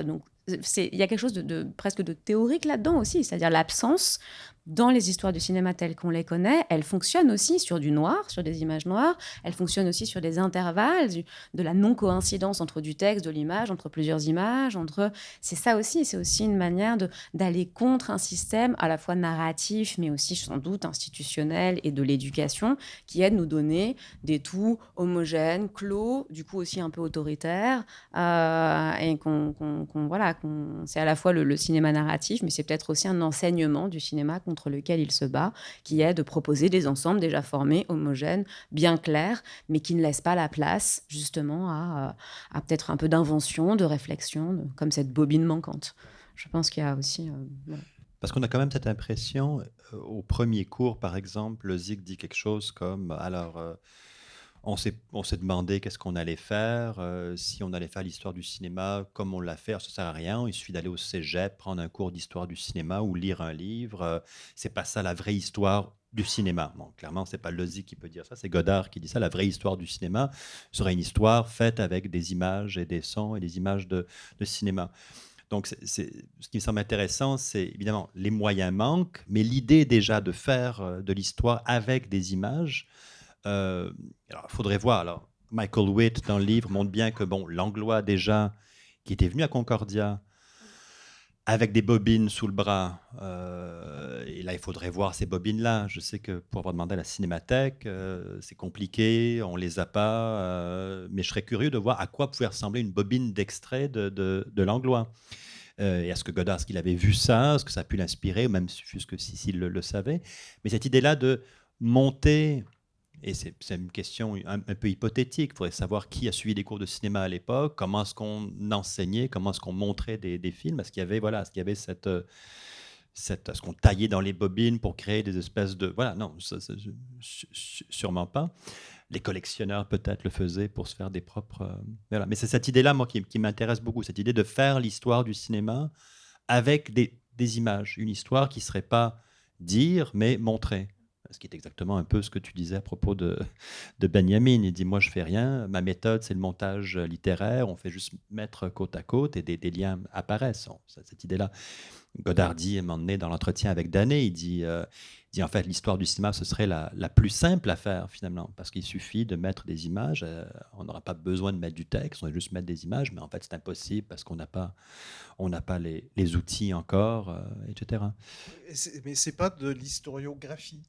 donc il y a quelque chose de presque de théorique là-dedans aussi, c'est-à-dire l'absence. Dans les histoires du cinéma telles qu'on les connaît, elles fonctionnent aussi sur du noir, sur des images noires. Elles fonctionnent aussi sur des intervalles, de la non-coïncidence entre du texte, de l'image, entre plusieurs images. C'est ça aussi, c'est aussi une manière d'aller contre un système à la fois narratif, mais aussi sans doute institutionnel et de l'éducation, qui aide nous donner des tout homogènes, clos, du coup aussi un peu autoritaires, et c'est à la fois le cinéma narratif, mais c'est peut-être aussi un enseignement du cinéma qu'on contre lequel il se bat, qui est de proposer des ensembles déjà formés, homogènes, bien clairs, mais qui ne laissent pas la place justement à peut-être un peu d'invention, de réflexion, comme cette bobine manquante. Je pense qu'il y a aussi... voilà. Parce qu'on a quand même cette impression, au premier cours, par exemple, le Zig dit quelque chose comme, alors, on s'est demandé qu'est-ce qu'on allait faire, si on allait faire l'histoire du cinéma comme on l'a fait, alors ça sert à rien, il suffit d'aller au cégep, prendre un cours d'histoire du cinéma ou lire un livre, c'est pas ça la vraie histoire du cinéma. Bon, clairement, c'est pas le Zig qui peut dire ça, c'est Godard qui dit ça, la vraie histoire du cinéma serait une histoire faite avec des images et des sons et des images de cinéma. Donc, ce qui me semble intéressant, c'est évidemment les moyens manquent, mais l'idée déjà de faire de l'histoire avec des images, alors il faudrait voir. Alors, Michael Witt, dans le livre, montre bien que bon, Langlois, déjà, qui était venu à Concordia avec des bobines sous le bras, et là, il faudrait voir ces bobines-là. Je sais que pour avoir demandé à la Cinémathèque, c'est compliqué, on les a pas, mais je serais curieux de voir à quoi pouvait ressembler une bobine d'extrait de Langlois. Et est-ce que Godard, est-ce qu'il avait vu ça, est-ce que ça a pu l'inspirer, ou même fût-ce que s'il le savait. Mais cette idée-là de monter, et c'est une question un peu hypothétique, il faudrait savoir qui a suivi des cours de cinéma à l'époque, comment est-ce qu'on enseignait, comment est-ce qu'on montrait des films, est-ce qu'il y avait, voilà, est-ce qu'il y avait est-ce qu'on taillait dans les bobines pour créer des espèces de... Voilà, non, sûrement pas. Les collectionneurs peut-être le faisaient pour se faire des propres... voilà. Mais c'est cette idée-là, moi, qui m'intéresse beaucoup, cette idée de faire l'histoire du cinéma avec des images, une histoire qui ne serait pas dire, mais montrer. Ce qui est exactement un peu ce que tu disais à propos de Benjamin. Il dit, moi, je fais rien, ma méthode, c'est le montage littéraire, on fait juste mettre côte à côte et des liens apparaissent. Cette idée-là. Godard dit, à un moment donné, dans l'entretien avec Danet, il dit en fait, l'histoire du cinéma, ce serait la plus simple à faire, finalement, parce qu'il suffit de mettre des images. On n'aura pas besoin de mettre du texte, on va juste mettre des images, mais en fait, c'est impossible parce qu'on n'a pas les outils encore, etc. Mais c'est pas de l'historiographie.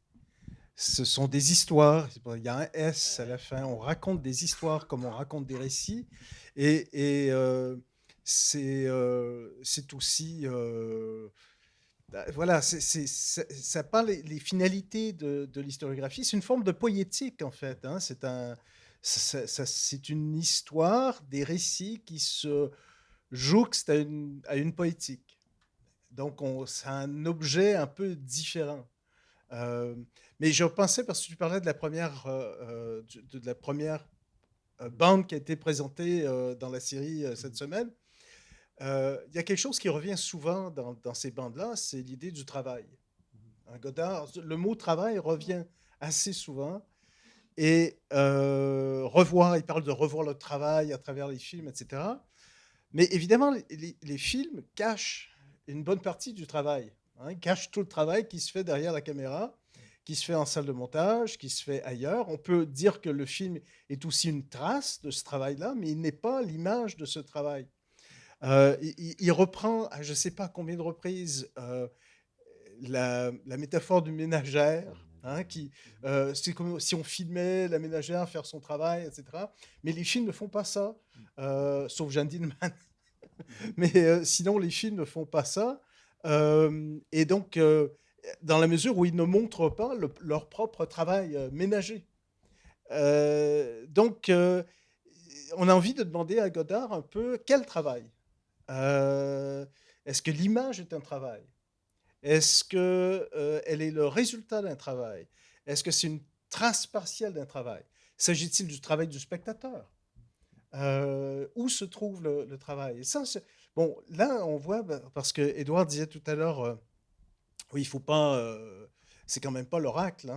Ce sont des histoires. Il y a un S à la fin. On raconte des histoires comme on raconte des récits. Et c'est aussi... voilà, ça parle les finalités de l'historiographie. C'est une forme de poétique, en fait. Hein. C'est une histoire, des récits qui se jouxtent à une poétique. Donc, c'est un objet un peu différent. Mais je pensais, parce que tu parlais de la première, bande qui a été présentée dans la série cette semaine, il y a quelque chose qui revient souvent dans ces bandes-là, c'est l'idée du travail. Hein, Godard, le mot travail revient assez souvent. Et il parle de revoir le travail à travers les films, etc. Mais évidemment, les films cachent une bonne partie du travail. Hein, cachent tout le travail qui se fait derrière la caméra, qui se fait en salle de montage, qui se fait ailleurs. On peut dire que le film est aussi une trace de ce travail-là, mais il n'est pas l'image de ce travail. Il reprend, à je ne sais pas combien de reprises, la métaphore du ménagère, hein, c'est comme si on filmait la ménagère faire son travail, etc. Mais les films ne font pas ça, sauf Jeanne Dielman. Mais sinon, les films ne font pas ça. Et donc, dans la mesure où ils ne montrent pas leur propre travail ménager. Donc, on a envie de demander à Godard un peu quel travail. Est-ce que l'image est un travail? Est-ce qu'elle est le résultat d'un travail? Est-ce que c'est une trace partielle d'un travail? S'agit-il du travail du spectateur? Où se trouve le travail? Et ça, bon, là, on voit, parce que Édouard disait tout à l'heure, oui, il ne faut pas... c'est quand même pas l'oracle.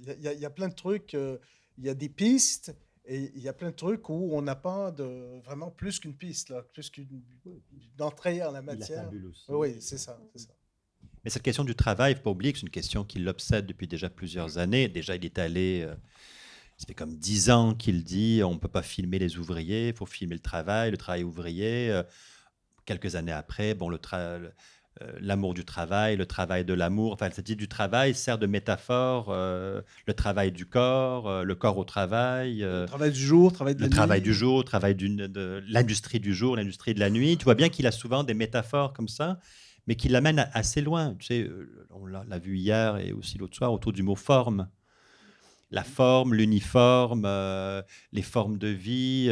Il y a plein de trucs, il y a des pistes, et il y a plein de trucs où on n'a pas vraiment plus qu'une piste, là, plus d'entrée en la matière. Oui, c'est ça. Mais cette question du travail, il ne faut pas oublier que c'est une question qui l'obsède depuis déjà plusieurs années. Déjà, il est allé... ça fait comme 10 ans qu'il dit on ne peut pas filmer les ouvriers, il faut filmer le travail ouvrier. Quelques années après, bon, l'amour du travail, le travail de l'amour. Enfin, cette idée du travail sert de métaphore. Le travail du corps, le corps au travail. Le travail du jour, travail de la nuit. Le travail du jour, travail de l'industrie du jour, l'industrie de la nuit. Tu vois bien qu'il a souvent des métaphores comme ça. mais qui l'amène assez loin. Tu sais, on l'a vu hier et aussi l'autre soir autour du mot forme. La forme, l'uniforme, les formes de vie,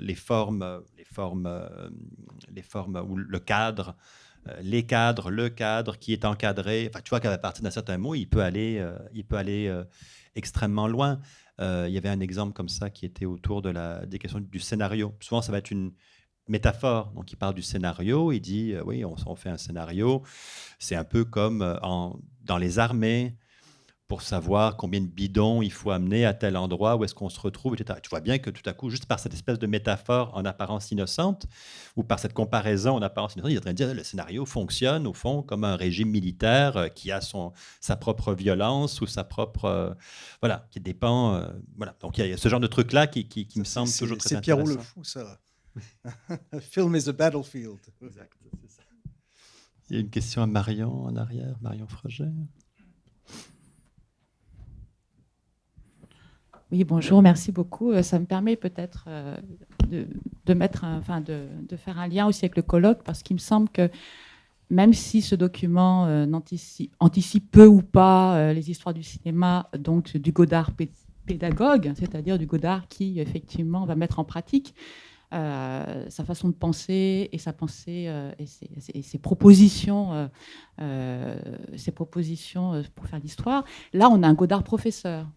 les formes ou le cadre, les cadres, le cadre qui est encadré. Enfin, tu vois qu'à partir d'un certain mot, il peut aller extrêmement loin. Il y avait un exemple comme ça qui était autour des questions du scénario. Souvent, ça va être une métaphore. Donc, il parle du scénario. Il dit, oui, on fait un scénario. C'est un peu comme dans les armées, pour savoir combien de bidons il faut amener à tel endroit, où est-ce qu'on se retrouve, etc. Tu vois bien que tout à coup, juste par cette espèce de métaphore en apparence innocente, ou par cette comparaison en apparence innocente, il est en train de dire que le scénario fonctionne, au fond, comme un régime militaire qui a sa propre violence ou sa propre... voilà, qui dépend... voilà. Donc, il y a ce genre de truc-là qui me semble toujours très C'est intéressant. Pierrot le Fou, ça. Film is a battlefield. Exact, c'est ça. Il y a une question à Marion en arrière, Marion Froger. Oui, bonjour, merci beaucoup. Ça me permet peut-être de faire un lien aussi avec le colloque, parce qu'il me semble que même si ce document anticipe peu ou pas les histoires du cinéma, donc du Godard pédagogue, c'est-à-dire du Godard qui effectivement va mettre en pratique sa façon de penser et sa pensée et ses propositions, pour faire l'histoire. Là, on a un Godard professeur.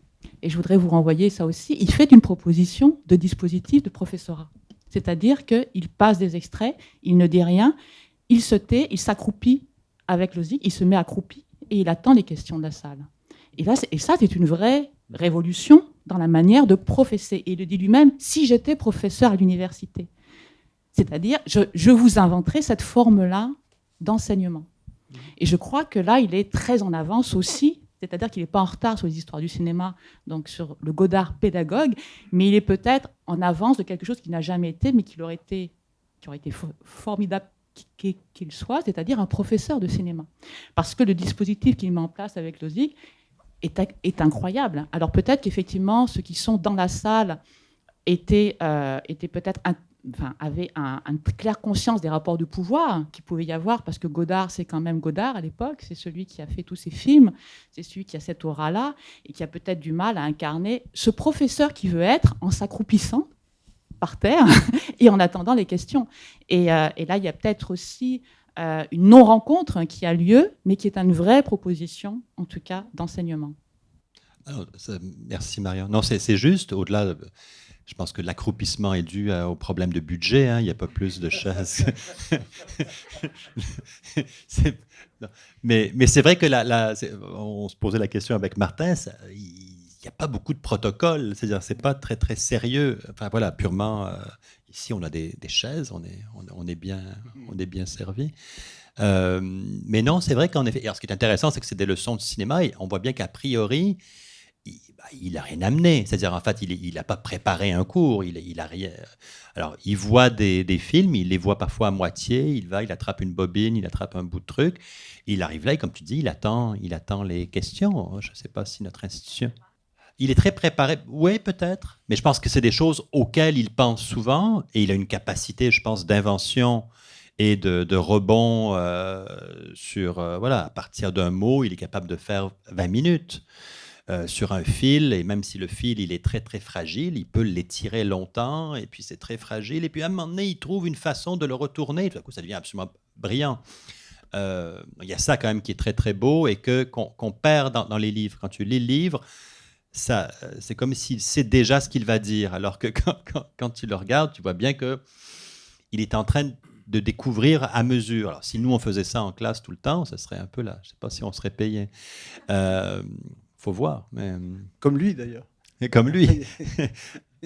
Et je voudrais vous renvoyer ça aussi. Il fait une proposition de dispositif de professorat. C'est-à-dire qu'il passe des extraits, il ne dit rien, il se tait, il s'accroupit avec Lozic, il se met accroupi et il attend les questions de la salle. Et ça, c'est une vraie révolution dans la manière de professer. Et il le dit lui-même, si j'étais professeur à l'université. C'est-à-dire, je vous inventerai cette forme-là d'enseignement. Et je crois que là, il est très en avance aussi. C'est-à-dire qu'il n'est pas en retard sur les histoires du cinéma, donc sur le Godard pédagogue, mais il est peut-être en avance de quelque chose qui n'a jamais été, mais qui aurait été formidable qu'il soit, c'est-à-dire un professeur de cinéma. Parce que le dispositif qu'il met en place avec Lozic est incroyable. Alors peut-être qu'effectivement, ceux qui sont dans la salle étaient peut-être avait une claire conscience des rapports de pouvoir qu'il pouvait y avoir, parce que Godard, c'est quand même Godard à l'époque, c'est celui qui a fait tous ces films, c'est celui qui a cette aura-là, et qui a peut-être du mal à incarner ce professeur qui veut être en s'accroupissant par terre et en attendant les questions. Et là, il y a peut-être aussi une non-rencontre qui a lieu, mais qui est une vraie proposition, en tout cas, d'enseignement. Alors, merci Marion. Non, c'est juste, au-delà... Je pense que l'accroupissement est dû au problème de budget. Hein. Il n'y a pas plus de chaises. Mais c'est vrai que on se posait la question avec Martin. Il n'y a pas beaucoup de protocoles. C'est-à-dire, c'est pas très très sérieux. Enfin voilà, purement. Ici, on a des chaises. On est bien servi. Mais non, c'est vrai qu'en effet. Alors, ce qui est intéressant, c'est que c'est des leçons de cinéma. Et on voit bien qu'a priori, il n'a rien amené. C'est-à-dire, en fait, il n'a pas préparé un cours. Il a rien. Alors, il voit des films, il les voit parfois à moitié. Il attrape une bobine, il attrape un bout de truc. Il arrive là et, comme tu dis, il attend les questions. Je ne sais pas si notre institution... Il est très préparé. Oui, peut-être. Mais je pense que c'est des choses auxquelles il pense souvent. Et il a une capacité, je pense, d'invention et de rebond à partir d'un mot, il est capable de faire 20 minutes. Sur un fil, et même si le fil il est très très fragile, il peut l'étirer longtemps, et puis c'est très fragile, et puis à un moment donné, il trouve une façon de le retourner, tout à coup ça devient absolument brillant. Il y a ça quand même qui est très très beau, et qu'on perd dans les livres. Quand tu lis le livre, c'est comme s'il sait déjà ce qu'il va dire, alors que quand tu le regardes, tu vois bien qu'il est en train de découvrir à mesure. Alors si nous on faisait ça en classe tout le temps, ça serait un peu là, je ne sais pas si on serait payé. Faut voir. Mais... Comme lui, d'ailleurs. Et comme lui.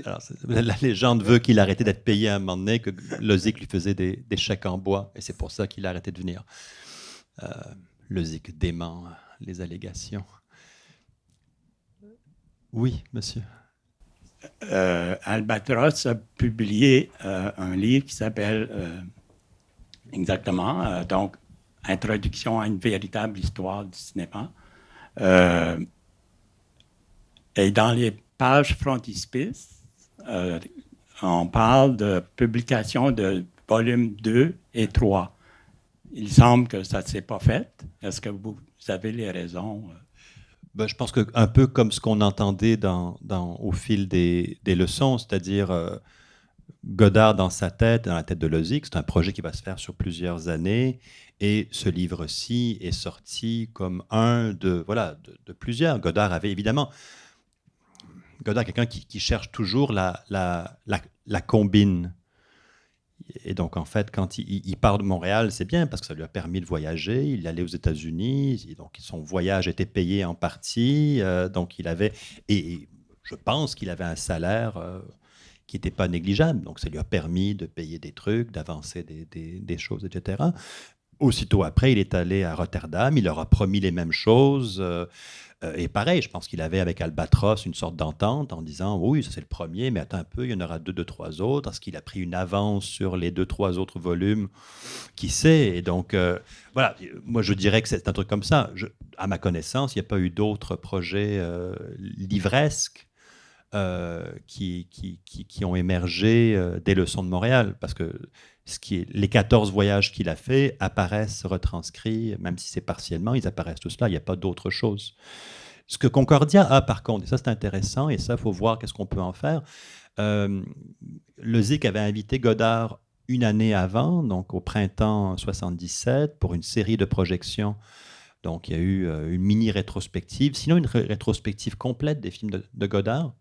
Alors, la légende veut qu'il a arrêté d'être payé à un moment donné, que Lozic lui faisait des chèques en bois, et c'est pour ça qu'il a arrêté de venir. Lozic dément les allégations. Oui, monsieur. Albatros a publié un livre qui s'appelle exactement, donc, Introduction à une véritable histoire du cinéma. Et dans les pages frontispice, on parle de publication de volumes 2 et 3. il semble que ça ne s'est pas fait. Est-ce que vous avez les raisons? Ben, je pense que un peu comme ce qu'on entendait au fil des leçons, c'est-à-dire Godard dans sa tête, dans la tête de Lozic, c'est un projet qui va se faire sur plusieurs années, et ce livre-ci est sorti comme un de plusieurs. Godard avait évidemment, quelqu'un qui cherche toujours la combine. Et donc, en fait, quand il part de Montréal, c'est bien parce que ça lui a permis de voyager. Il allait aux États-Unis, et donc son voyage était payé en partie. Donc, il avait, et je pense qu'il avait un salaire qui n'était pas négligeable. Donc, ça lui a permis de payer des trucs, d'avancer des choses, etc. Aussitôt après, il est allé à Rotterdam. Il leur a promis les mêmes choses. Et pareil, je pense qu'il avait avec Albatros une sorte d'entente en disant oui, ça c'est le premier, mais attends un peu, il y en aura deux, trois autres. Est-ce qu'il a pris une avance sur les 2, 3 autres volumes? Qui sait? Et donc, voilà, moi je dirais que c'est un truc comme ça. À ma connaissance, il n'y a pas eu d'autres projets livresques qui ont émergé des leçons de Montréal, parce que les 14 voyages qu'il a fait apparaissent retranscrits, même si c'est partiellement, ils apparaissent tous là, il n'y a pas d'autre chose. Ce que Concordia a par contre, et ça c'est intéressant, et ça il faut voir qu'est-ce qu'on peut en faire, Lozic avait invité Godard une année avant, donc au printemps 77, pour une série de projections. Donc il y a eu une mini-rétrospective, sinon une rétrospective complète des films de Godard,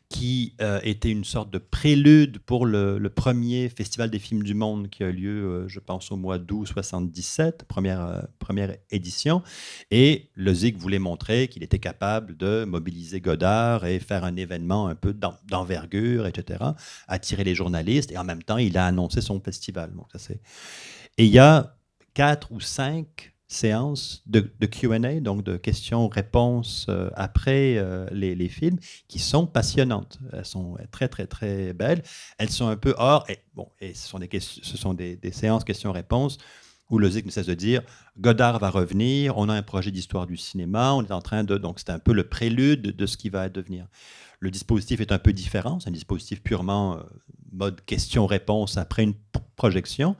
qui était une sorte de prélude pour le premier Festival des films du monde qui a eu lieu, je pense, au mois d'août 77, première édition. Et Lozic voulait montrer qu'il était capable de mobiliser Godard et faire un événement un peu d'envergure, etc., attirer les journalistes. Et en même temps, il a annoncé son festival. Donc, et il y a 4 ou 5 séances de Q&A, donc de questions-réponses après les films, qui sont passionnantes. Elles sont très, très, très belles. Elles sont un peu hors, et ce sont des séances questions-réponses où Lozic ne cesse de dire Godard va revenir, on a un projet d'histoire du cinéma, on est en train de... Donc c'est un peu le prélude de ce qui va devenir. Le dispositif est un peu différent, c'est un dispositif purement mode question-réponse après une projection,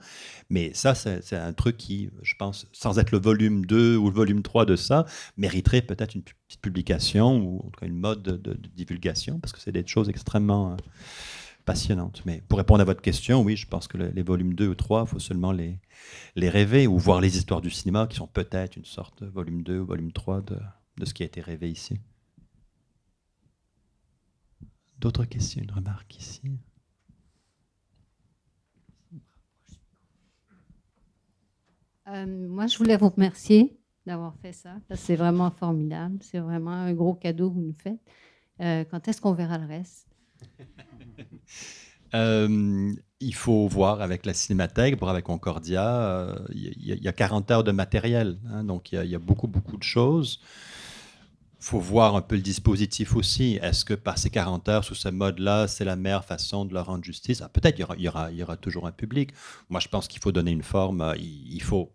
mais ça, c'est un truc qui, je pense, sans être le volume 2 ou le volume 3 de ça, mériterait peut-être une petite publication ou en tout cas une mode de divulgation, parce que c'est des choses extrêmement passionnantes. Mais pour répondre à votre question, oui, je pense que les volumes 2 ou 3, il faut seulement les rêver ou voir les histoires du cinéma qui sont peut-être une sorte de volume 2 ou volume 3 de ce qui a été rêvé ici. D'autres questions, une remarque ici? Moi, je voulais vous remercier d'avoir fait ça. C'est vraiment formidable. C'est vraiment un gros cadeau que vous nous faites. Quand est-ce qu'on verra le reste? Il faut voir avec la Cinémathèque, voir avec Concordia. Il y a 40 heures de matériel, hein, donc il y a beaucoup, beaucoup de choses. Il faut voir un peu le dispositif aussi. Est-ce que par ces 40 heures, sous ce mode-là, c'est la meilleure façon de leur rendre justice? Peut-être il y aura toujours un public. Moi, je pense qu'il faut donner une forme. Il faut,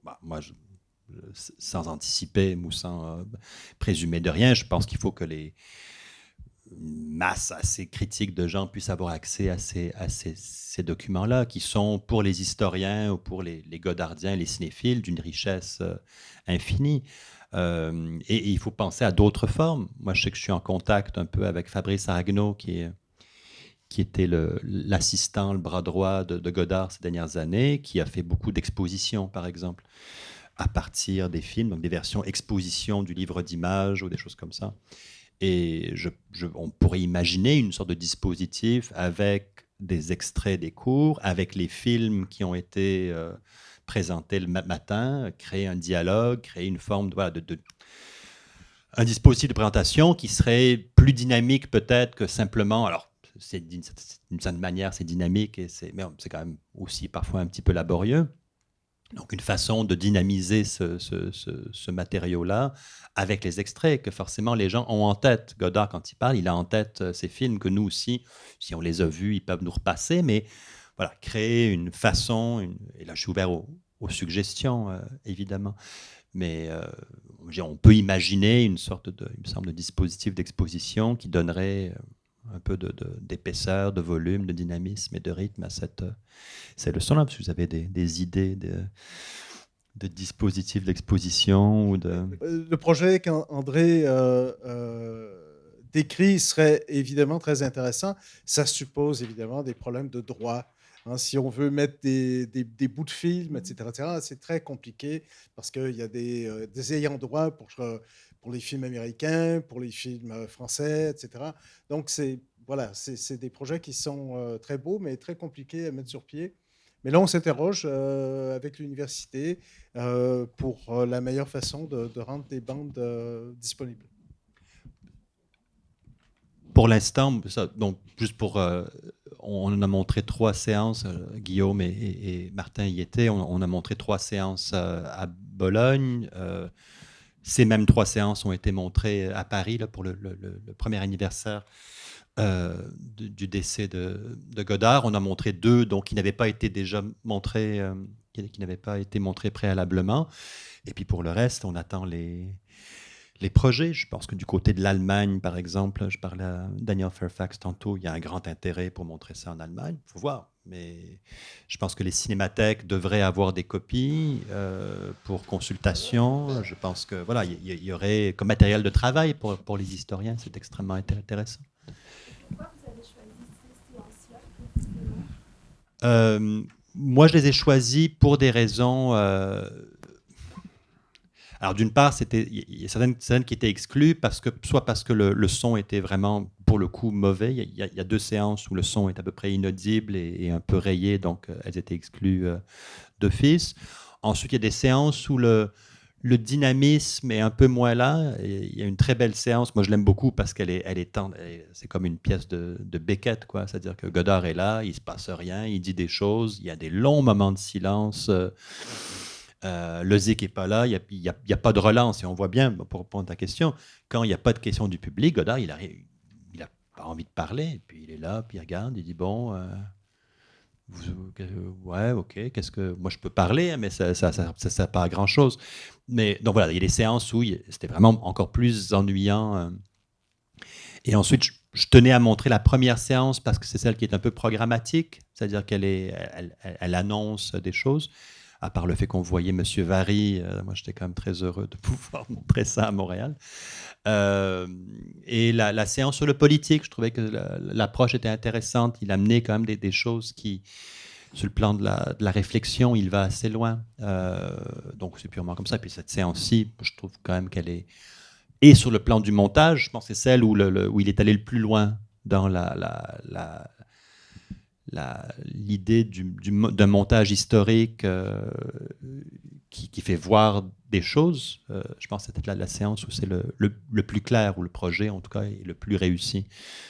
sans anticiper ou sans présumer de rien, je pense qu'il faut que une masse assez critique de gens puissent avoir accès à ces documents-là, qui sont pour les historiens ou pour les godardiens, les cinéphiles, d'une richesse infinie. Et il faut penser à d'autres formes. Moi, je sais que je suis en contact un peu avec Fabrice Aragnaud, qui était l'assistant, le bras droit de Godard ces dernières années, qui a fait beaucoup d'expositions, par exemple, à partir des films, donc des versions exposition du livre d'images ou des choses comme ça. Et on pourrait imaginer une sorte de dispositif avec des extraits des cours, avec les films qui ont été présentés le matin, créer un dialogue, créer une forme un dispositif de présentation qui serait plus dynamique peut-être que simplement... Alors, d'une certaine manière, c'est dynamique, mais c'est quand même aussi parfois un petit peu laborieux. Donc, une façon de dynamiser ce matériau-là avec les extraits que forcément les gens ont en tête. Godard, quand il parle, il a en tête ces films que nous aussi, si on les a vus, ils peuvent nous repasser, mais voilà, créer une façon, et là je suis ouvert aux suggestions, évidemment, mais on peut imaginer une sorte de dispositif d'exposition qui donnerait un peu d'épaisseur, de volume, de dynamisme et de rythme à ces leçons-là, parce que vous avez des idées de dispositifs d'exposition ou de... Le projet qu'André décrit serait évidemment très intéressant. Ça suppose évidemment des problèmes de droit. Hein, si on veut mettre des bouts de film, etc., c'est très compliqué parce qu'il y a des ayants droit pour les films américains, pour les films français, etc. Donc, voilà, c'est des projets qui sont très beaux, mais très compliqués à mettre sur pied. Mais là, on s'interroge avec l'université pour la meilleure façon de rendre des bandes disponibles. Pour l'instant, donc juste pour... on a montré 3 séances, Guillaume et Martin y étaient, on a montré 3 séances à Bologne. Ces mêmes 3 séances ont été montrées à Paris là, pour le premier anniversaire du décès de Godard. On a montré 2 donc, qui n'avaient pas été déjà montrés, qui n'avaient pas été montrés préalablement. Et puis pour le reste, on attend les projets. Je pense que du côté de l'Allemagne, par exemple, je parlais à Daniel Fairfax tantôt, il y a un grand intérêt pour montrer ça en Allemagne. Il faut voir. Mais je pense que les cinémathèques devraient avoir des copies pour consultation. Je pense que voilà, il y aurait comme matériel de travail pour les historiens. C'est extrêmement intéressant. Pourquoi vous avez choisi ces séances-là? Moi, je les ai choisis pour des raisons... Alors, d'une part, il y a certaines scènes qui étaient exclues, soit parce que le son était vraiment, pour le coup, mauvais. Il y a 2 séances où le son est à peu près inaudible et un peu rayé, donc elles étaient exclues d'office. Ensuite, il y a des séances où le dynamisme est un peu moins là. Et il y a une très belle séance, moi je l'aime beaucoup parce qu'elle est tendre. C'est comme une pièce de Beckett, quoi. C'est-à-dire que Godard est là, il ne se passe rien, il dit des choses, il y a des longs moments de silence. Le Zik n'est pas là, il n'y a pas de relance. Et on voit bien, pour répondre à ta question, quand il n'y a pas de question du public, Godard, il n'a pas envie de parler. Et puis il est là, puis il regarde, il dit bon, ouais, ok, moi je peux parler, hein, mais ça ne sert pas à grand-chose. Mais donc voilà, il y a des séances où c'était vraiment encore plus ennuyant. Et ensuite, je tenais à montrer la première séance parce que c'est celle qui est un peu programmatique, c'est-à-dire elle annonce des choses. À part le fait qu'on voyait M. Vary, moi j'étais quand même très heureux de pouvoir montrer ça à Montréal. Et la séance sur le politique, je trouvais que l'approche était intéressante. Il amenait quand même des choses qui, sur le plan de la réflexion, il va assez loin. Donc c'est purement comme ça. Puis cette séance-ci, je trouve quand même qu'elle est... Et sur le plan du montage, je pense que c'est celle où il est allé le plus loin dans l'idée d'un montage historique qui fait voir des choses. Je pense que c'est peut-être la séance où c'est le plus clair, où le projet, en tout cas, est le plus réussi.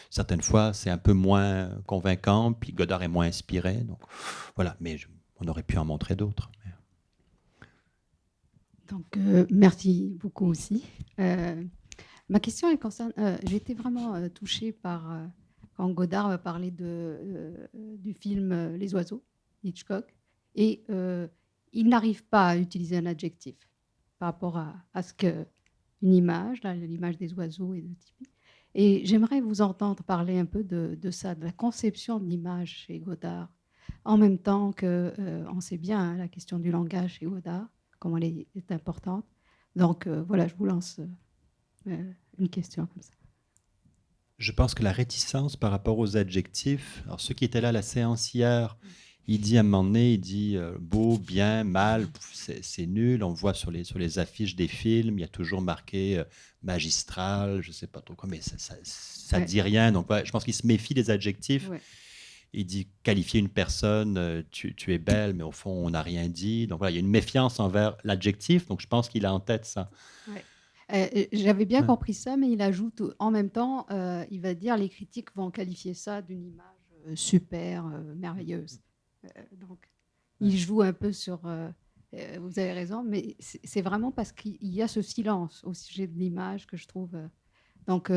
Certaines fois, c'est un peu moins convaincant, puis Godard est moins inspiré. Donc, voilà, mais on aurait pu en montrer d'autres. Donc, merci beaucoup aussi. Ma question, elle concerne... j'ai été vraiment touchée par... quand Godard va parler du film Les Oiseaux, Hitchcock, et il n'arrive pas à utiliser un adjectif par rapport à ce qu'une image, l'image des oiseaux et de type. Et j'aimerais vous entendre parler un peu de ça, de la conception de l'image chez Godard, en même temps que on sait bien hein, la question du langage chez Godard, comment elle est importante. Donc voilà, je vous lance une question comme ça. Je pense que la réticence par rapport aux adjectifs, alors ceux qui étaient là à la séance hier, il dit à un moment donné, il dit beau, bien, mal, c'est nul. On voit sur les affiches des films, il y a toujours marqué magistral, je ne sais pas trop quoi, mais ça ne dit rien. Donc ouais, je pense qu'il se méfie des adjectifs. Ouais. Il dit qualifier une personne, tu es belle, mais au fond, on n'a rien dit. Donc voilà, il y a une méfiance envers l'adjectif. Donc je pense qu'il a en tête ça. Ouais. J'avais bien compris ça, mais il ajoute en même temps, il va dire les critiques vont qualifier ça d'une image super, merveilleuse. Donc, il joue un peu sur... vous avez raison, mais c'est vraiment parce qu'il y a ce silence au sujet de l'image que je trouve... donc,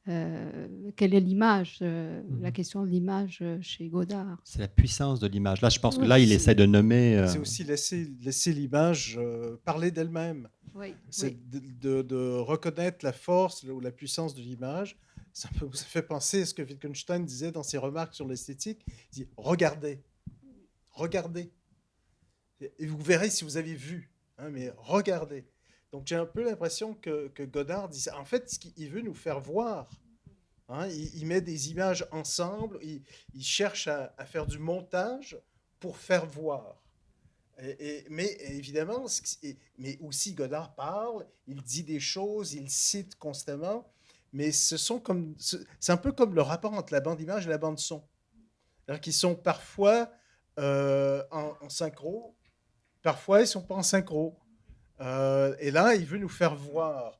quelle est l'image la question de l'image chez Godard? C'est la puissance de l'image. Là, je pense que là, il essaie de nommer... C'est aussi laisser l'image parler d'elle-même. Oui, c'est de reconnaître la force ou la puissance de l'image ça fait penser à ce que Wittgenstein disait dans ses remarques sur l'esthétique. Il dit « Regardez, regardez, et vous verrez si vous avez vu, hein, mais regardez ». Donc j'ai un peu l'impression que Godard dit ça. En fait, il veut nous faire voir. Hein, il met des images ensemble, il cherche à faire du montage pour faire voir. Mais évidemment, mais aussi Godard parle, il dit des choses, il cite constamment, mais c'est un peu comme le rapport entre la bande image et la bande son. C'est-à-dire qu'ils sont parfois en synchro, parfois ils ne sont pas en synchro. Et là, il veut nous faire voir,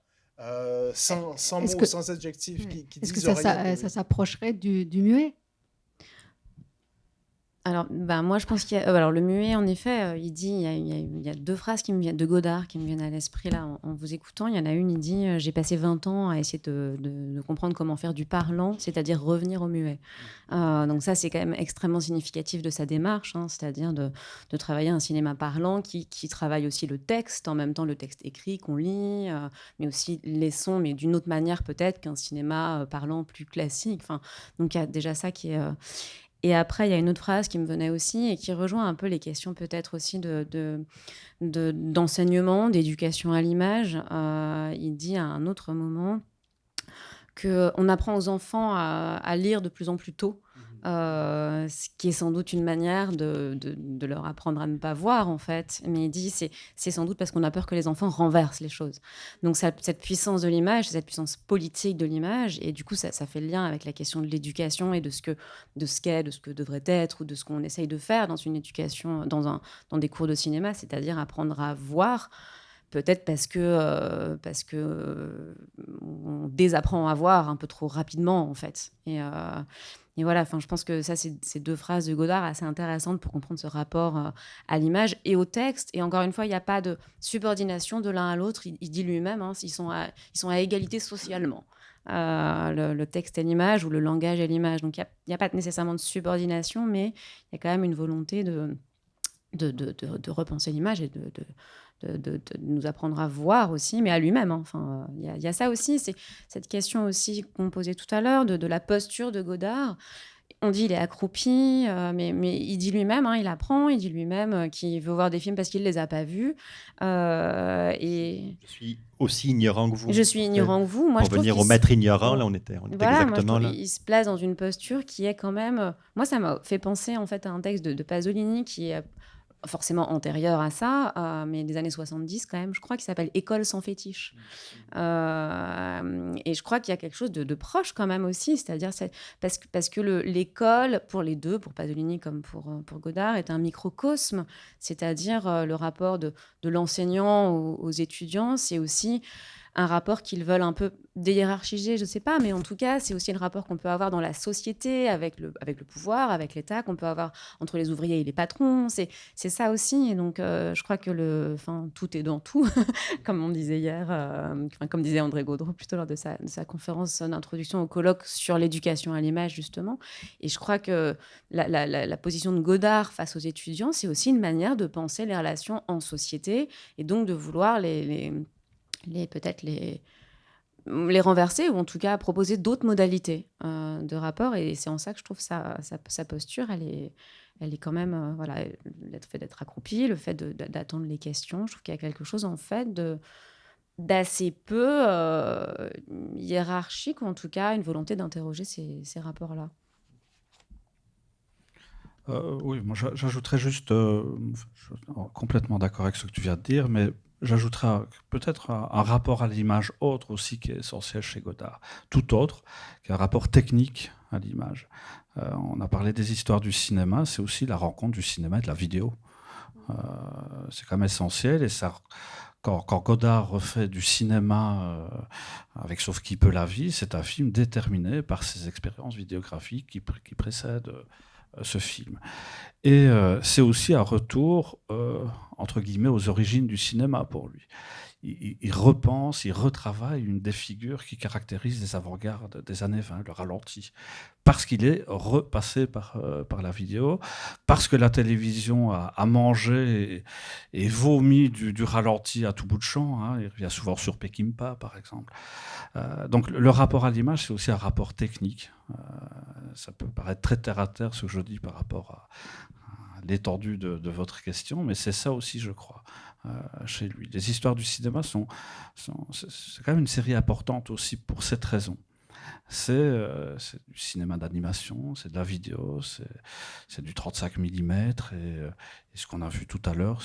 sans mots, sans adjectifs qui Est-ce que disent rien. ça s'approcherait du muet? Alors, moi, je pense qu'il y a... alors, le muet, en effet, il dit... Il y a deux phrases de Godard qui me viennent à l'esprit, là, en vous écoutant. Il y en a une, il dit « J'ai passé 20 ans à essayer de comprendre comment faire du parlant, c'est-à-dire revenir au muet. » Donc ça, c'est quand même extrêmement significatif de sa démarche, hein, c'est-à-dire de travailler un cinéma parlant qui travaille aussi le texte, en même temps le texte écrit qu'on lit, mais aussi les sons, mais d'une autre manière peut-être qu'un cinéma parlant plus classique. Enfin, donc il y a déjà ça qui est... Et après, il y a une autre phrase qui me venait aussi et qui rejoint un peu les questions peut-être aussi d'enseignement, d'éducation à l'image. Il dit à un autre moment qu'on apprend aux enfants à lire de plus en plus tôt, ce qui est sans doute une manière de leur apprendre à ne pas voir, en fait. Mais il dit c'est sans doute parce qu'on a peur que les enfants renversent les choses. Donc cette puissance de l'image, cette puissance politique de l'image, et du coup ça fait le lien avec la question de l'éducation et de ce qu'est, de ce que devrait être, ou de ce qu'on essaye de faire dans une éducation, dans des cours de cinéma, c'est-à-dire apprendre à voir. Peut-être parce que on désapprend à voir un peu trop rapidement, en fait. Et voilà, je pense que ça, c'est deux phrases de Godard assez intéressantes pour comprendre ce rapport à l'image et au texte. Et encore une fois, il n'y a pas de subordination de l'un à l'autre. Il dit lui-même, hein, ils sont à égalité socialement. Le texte et l'image, ou le langage et l'image. Donc, il n'y a pas nécessairement de subordination, mais il y a quand même une volonté de repenser l'image et de nous apprendre à voir aussi, mais à lui-même. Hein. Enfin, il y a ça aussi, c'est cette question aussi qu'on posait tout à l'heure de la posture de Godard. On dit il est accroupi, mais il dit lui-même, hein, il apprend, il dit lui-même qu'il veut voir des films parce qu'il ne les a pas vus. Et Je suis aussi ignorant que vous. je suis ignorant que vous. Moi, Pour je trouve venir qu'il au maître ignorant, là, on était voilà, exactement là. il se place dans une posture qui est quand même... moi, ça m'a fait penser en fait à un texte de Pasolini qui est forcément antérieur à ça, mais des années 70 quand même, je crois, qui s'appelle « École sans fétiche ». Et je crois qu'il y a quelque chose de proche quand même aussi, c'est-à-dire parce que l'école, pour les deux, pour Pasolini comme pour Godard, est un microcosme, c'est-à-dire le rapport de l'enseignant aux étudiants, c'est aussi un rapport qu'ils veulent un peu déhiérarchiser, je ne sais pas, mais en tout cas, c'est aussi le rapport qu'on peut avoir dans la société, avec le pouvoir, avec l'État, qu'on peut avoir entre les ouvriers et les patrons. C'est ça aussi. Et donc, je crois que tout est dans tout, comme on disait hier, comme disait André Gaudreau plutôt lors de sa conférence d'introduction au colloque sur l'éducation à l'image, justement. Et je crois que la position de Godard face aux étudiants, c'est aussi une manière de penser les relations en société et donc de vouloir peut-être les renverser, ou en tout cas proposer d'autres modalités de rapport. Et c'est en ça que je trouve sa posture, elle est quand même, voilà, le fait d'être accroupi, le fait d'attendre les questions. Je trouve qu'il y a quelque chose, en fait, d'assez peu hiérarchique, ou en tout cas une volonté d'interroger ces rapports-là. Oui, moi j'ajouterais juste, je suis complètement d'accord avec ce que tu viens de dire, mais j'ajouterais peut-être un rapport à l'image autre aussi qui est essentiel chez Godard, tout autre, qui est un rapport technique à l'image. On a parlé des histoires du cinéma, c'est aussi la rencontre du cinéma et de la vidéo. C'est quand même essentiel, et ça, quand Godard refait du cinéma avec Sauf qui peut la vie, c'est un film déterminé par ses expériences vidéographiques qui précèdent ce film. Et c'est aussi un retour, entre guillemets, aux origines du cinéma pour lui. il repense, il retravaille une des figures qui caractérisent les avant-gardes des années 20, le ralenti. Parce qu'il est repassé par la vidéo, parce que la télévision a mangé et vomi du ralenti à tout bout de champ. Hein. Il revient souvent sur Peckinpah, par exemple. Donc le rapport à l'image, c'est aussi un rapport technique. Ça peut paraître très terre-à-terre ce que je dis par rapport à l'étendue de votre question, mais c'est ça aussi, je crois, chez lui. Les histoires du cinéma c'est quand même une série importante aussi pour cette raison. C'est du cinéma d'animation, c'est de la vidéo, c'est du 35 mm, et ce qu'on a vu tout à l'heure,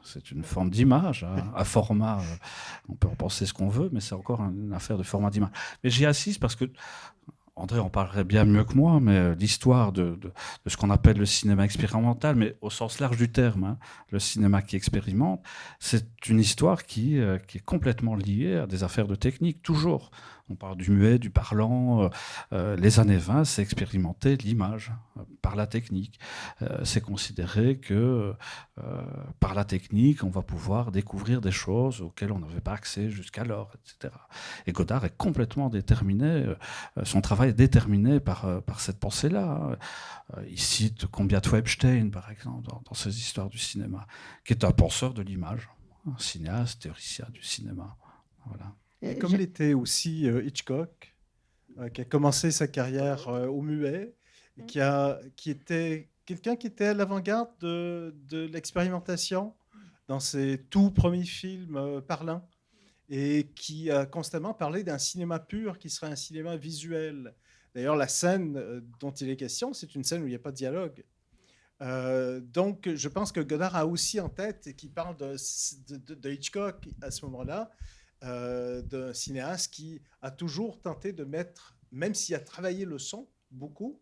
c'est une forme d'image, hein, un format, on peut en penser ce qu'on veut, mais c'est encore une affaire de format d'image. Mais j'y assiste parce que André en parlerait bien mieux que moi, mais l'histoire de ce qu'on appelle le cinéma expérimental, mais au sens large du terme, hein, le cinéma qui expérimente, c'est une histoire qui est complètement liée à des affaires de technique, toujours. On parle du muet, du parlant. Les années 20, c'est expérimenter l'image par la technique. C'est considérer que par la technique, on va pouvoir découvrir des choses auxquelles on n'avait pas accès jusqu'alors, etc. Et Godard est complètement déterminé, son travail est déterminé par cette pensée-là. Il cite combien de fois Epstein, par exemple, dans ses histoires du cinéma, qui est un penseur de l'image, un cinéaste, théoricien du cinéma. Voilà. Et comme l'était aussi Hitchcock, qui a commencé sa carrière au muet, et qui était quelqu'un qui était à l'avant-garde de l'expérimentation dans ses tout premiers films parlants, et qui a constamment parlé d'un cinéma pur qui serait un cinéma visuel. D'ailleurs, la scène dont il est question, c'est une scène où il n'y a pas de dialogue. Donc, je pense que Godard a aussi en tête, et qui parle de Hitchcock à ce moment-là, d'un cinéaste qui a toujours tenté de mettre, même s'il a travaillé le son beaucoup,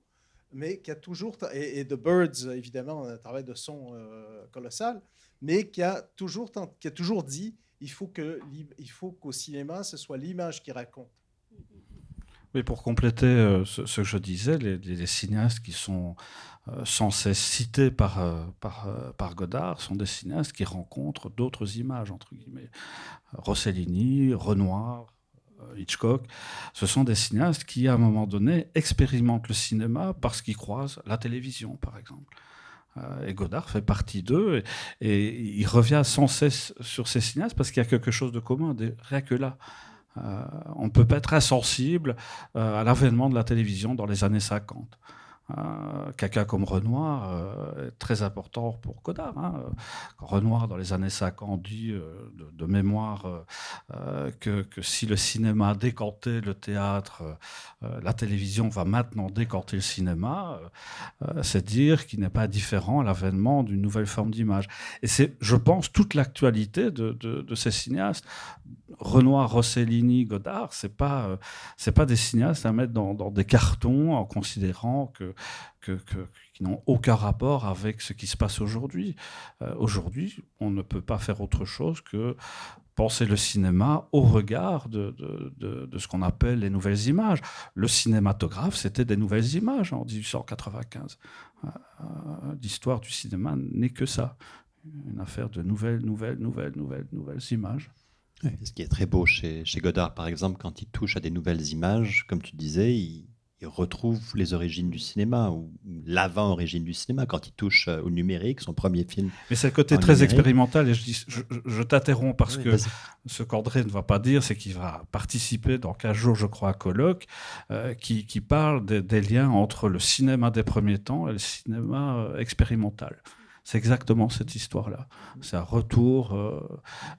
mais qui a toujours, et The Birds, évidemment, un travail de son colossal, mais qui a toujours dit il faut qu'au cinéma, ce soit l'image qui raconte. Oui, pour compléter ce que je disais, les cinéastes qui sont sans cesse cités par Godard sont des cinéastes qui rencontrent d'autres images, entre guillemets. Rossellini, Renoir, Hitchcock, ce sont des cinéastes qui, à un moment donné, expérimentent le cinéma parce qu'ils croisent la télévision, par exemple. Et Godard fait partie d'eux, et il revient sans cesse sur ces cinéastes parce qu'il y a quelque chose de commun, rien que là. On ne peut pas être insensible à l'avènement de la télévision dans les années 50. Quelqu'un comme Renoir est très important pour Godard. Hein. Renoir, dans les années 50, dit de mémoire que si le cinéma décantait le théâtre, la télévision va maintenant décanter le cinéma. C'est dire qu'il n'est pas différent à l'avènement d'une nouvelle forme d'image. Et c'est, je pense, toute l'actualité de ces cinéastes. Renoir, Rossellini, Godard, c'est pas des cinéastes à mettre dans des cartons en considérant qui n'ont aucun rapport avec ce qui se passe aujourd'hui. Aujourd'hui, on ne peut pas faire autre chose que penser le cinéma au regard de ce qu'on appelle les nouvelles images. Le cinématographe, c'était des nouvelles images en 1895. L'histoire du cinéma n'est que ça, une affaire de nouvelles images. Ce qui est très beau chez Godard, par exemple, quand il touche à des nouvelles images, comme tu disais, il retrouve les origines du cinéma, ou l'avant-origine du cinéma, quand il touche au numérique, son premier film. Mais c'est le côté très expérimental, et je t'interromps parce que ce qu'André ne va pas dire, c'est qu'il va participer dans 15 jours, je crois, à colloque, qui parle des liens entre le cinéma des premiers temps et le cinéma expérimental. C'est exactement cette histoire-là. C'est un retour.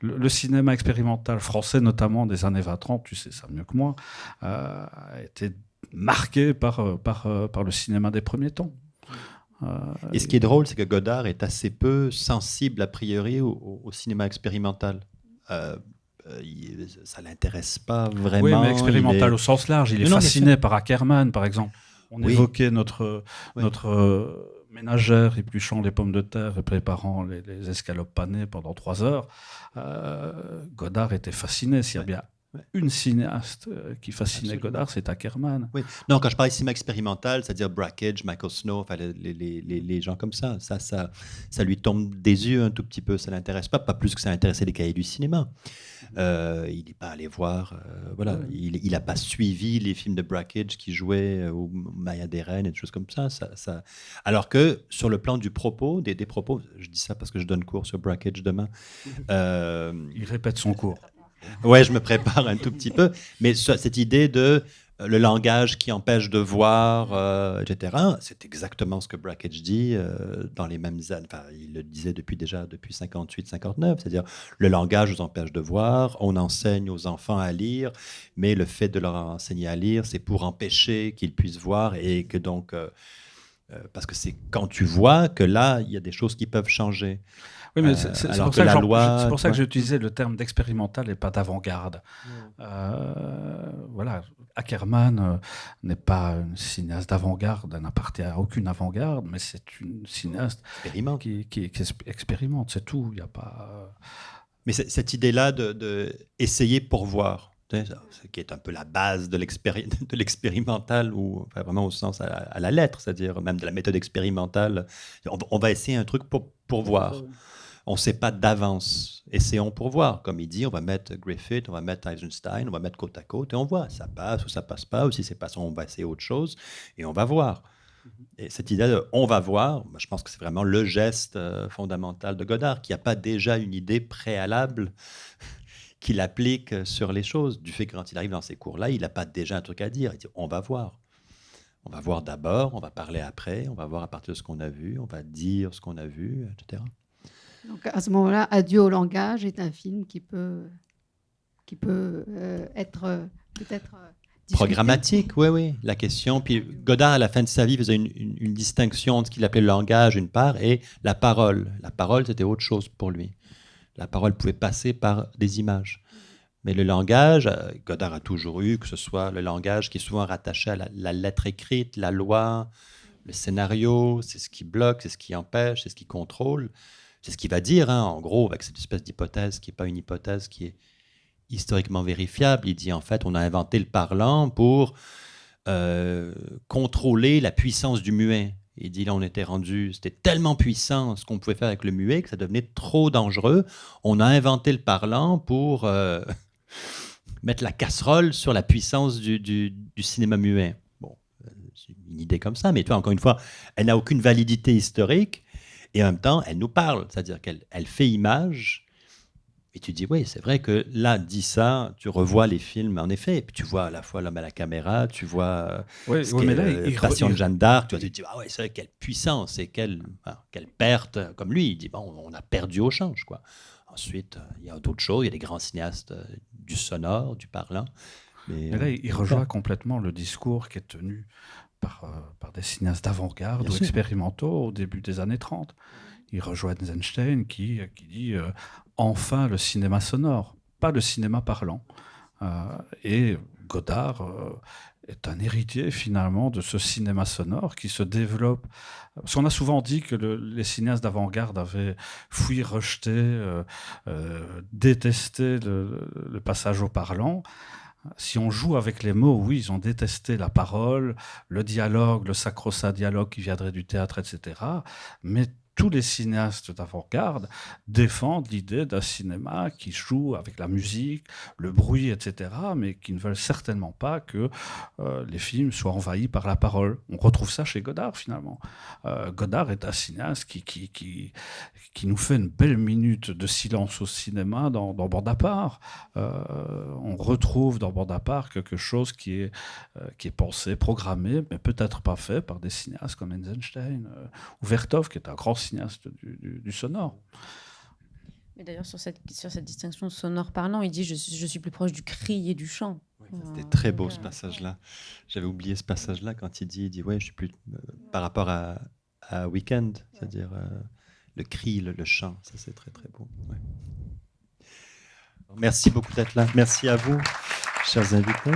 Le cinéma expérimental français, notamment des années 20-30, tu sais ça mieux que moi, a été marqué par le cinéma des premiers temps. Et ce qui est drôle, c'est que Godard est assez peu sensible, a priori, au cinéma expérimental. Ça ne l'intéresse pas vraiment. Oui, mais expérimental au sens large. Il est fasciné par Ackerman, par exemple. On évoquait notre ménagère épluchant les pommes de terre et préparant les escalopes panées pendant 3 heures. Godard était fasciné. S'il y a bien une cinéaste qui fascinait Absolument. Godard, c'est Ackerman. Oui. Non, quand je parle de cinéma expérimental, c'est-à-dire Brakhage, Michael Snow, enfin, les gens comme ça lui tombe des yeux un tout petit peu. Ça l'intéresse pas plus que ça intéressait les cahiers du cinéma. Il n'est pas allé voir, voilà, il n'a pas suivi les films de Brakhage qui jouaient au Maya Deren et des choses comme ça. Alors que sur le plan du propos, des propos, je dis ça parce que je donne cours sur Brakhage demain. Il répète son cours. Ouais, je me prépare un tout petit peu, mais cette idée de le langage qui empêche de voir, etc., c'est exactement ce que Brakhage dit dans les mêmes années. Enfin, il le disait depuis 58-59, c'est-à-dire le langage nous empêche de voir, on enseigne aux enfants à lire, mais le fait de leur enseigner à lire, c'est pour empêcher qu'ils puissent voir et que donc, parce que c'est quand tu vois que là, il y a des choses qui peuvent changer. Oui, mais c'est alors pour que la loi, c'est pour ça que tu j'ai utilisé le terme d'expérimental et pas d'avant-garde. Voilà, Ackerman n'est pas une cinéaste d'avant-garde, elle n'appartient à aucune avant-garde, mais c'est une cinéaste qui expérimente, c'est tout. Il y a pas. Mais cette idée-là de essayer pour voir, ce qui est un peu la base de l'expérimental, ou enfin, vraiment au sens à la lettre, c'est-à-dire même de la méthode expérimentale. On va essayer un truc pour voir. On ne sait pas d'avance. Essayons pour voir. Comme il dit, on va mettre Griffith, on va mettre Eisenstein, on va mettre côte à côte et on voit. Ça passe ou ça passe pas. Ou si c'est pas ça, on va essayer autre chose et on va voir. Et cette idée de on va voir, je pense que c'est vraiment le geste fondamental de Godard, qui n'a pas déjà une idée préalable qu'il applique sur les choses. Du fait que quand il arrive dans ces cours-là, il n'a pas déjà un truc à dire. Il dit on va voir. On va voir d'abord, on va parler après, on va voir à partir de ce qu'on a vu, on va dire ce qu'on a vu, etc. Donc à ce moment-là, Adieu au langage est un film qui peut être peut-être discuté. Programmatique, oui. La question. Puis Godard, à la fin de sa vie, faisait une distinction entre ce qu'il appelait le langage, d'une part, et la parole. La parole, c'était autre chose pour lui. La parole pouvait passer par des images. Mais le langage, Godard a toujours eu, que ce soit le langage qui est souvent rattaché à la lettre écrite, la loi, le scénario, c'est ce qui bloque, c'est ce qui empêche, c'est ce qui contrôle. C'est ce qu'il va dire, en gros, avec cette espèce d'hypothèse qui n'est pas une hypothèse qui est historiquement vérifiable. Il dit, en fait, on a inventé le parlant pour contrôler la puissance du muet. Il dit, là, on était rendu, c'était tellement puissant ce qu'on pouvait faire avec le muet que ça devenait trop dangereux. On a inventé le parlant pour mettre la casserole sur la puissance du cinéma muet. Bon, c'est une idée comme ça, mais tu vois, encore une fois, elle n'a aucune validité historique. Et en même temps, elle nous parle, c'est-à-dire qu'elle fait image. Et tu dis, oui, c'est vrai que là, dit ça, tu revois les films, en effet. Et puis tu vois à la fois L'homme à la caméra, tu vois Passion de Jeanne d'Arc. Tu te dis, ah ouais, c'est vrai, quelle puissance et quelle perte. Comme lui, il dit, bon, on a perdu au change, quoi. Ensuite, il y a d'autres choses. Il y a des grands cinéastes du sonore, du parlant. Mais là, il rejoint complètement le discours qui est tenu par des cinéastes d'avant-garde ou expérimentaux au début des années 30. Il rejoint Eisenstein qui dit enfin le cinéma sonore, pas le cinéma parlant. Et Godard est un héritier finalement de ce cinéma sonore qui se développe. Parce qu'on a souvent dit que les cinéastes d'avant-garde avaient fui, rejeté, détesté le passage au parlant. Si on joue avec les mots, oui, ils ont détesté la parole, le dialogue, le sacro-saint dialogue qui viendrait du théâtre, etc. Mais tous les cinéastes d'avant-garde défendent l'idée d'un cinéma qui joue avec la musique, le bruit, etc., mais qui ne veulent certainement pas que les films soient envahis par la parole. On retrouve ça chez Godard, finalement. Godard est un cinéaste qui nous fait une belle minute de silence au cinéma dans Bande à part. On retrouve dans Bande à part quelque chose qui est pensé, programmé, mais peut-être pas fait par des cinéastes comme Eisenstein ou Vertov, qui est un grand cinéaste du sonore. Mais d'ailleurs, sur cette distinction sonore parlant, il dit je suis plus proche du cri et du chant. Oui, c'était très beau ce passage-là. J'avais oublié ce passage-là quand il dit ouais, je suis plus par rapport à Weekend, c'est-à-dire le cri, le chant. Ça, c'est très très beau. Ouais. Merci beaucoup d'être là. Merci à vous, chers invités.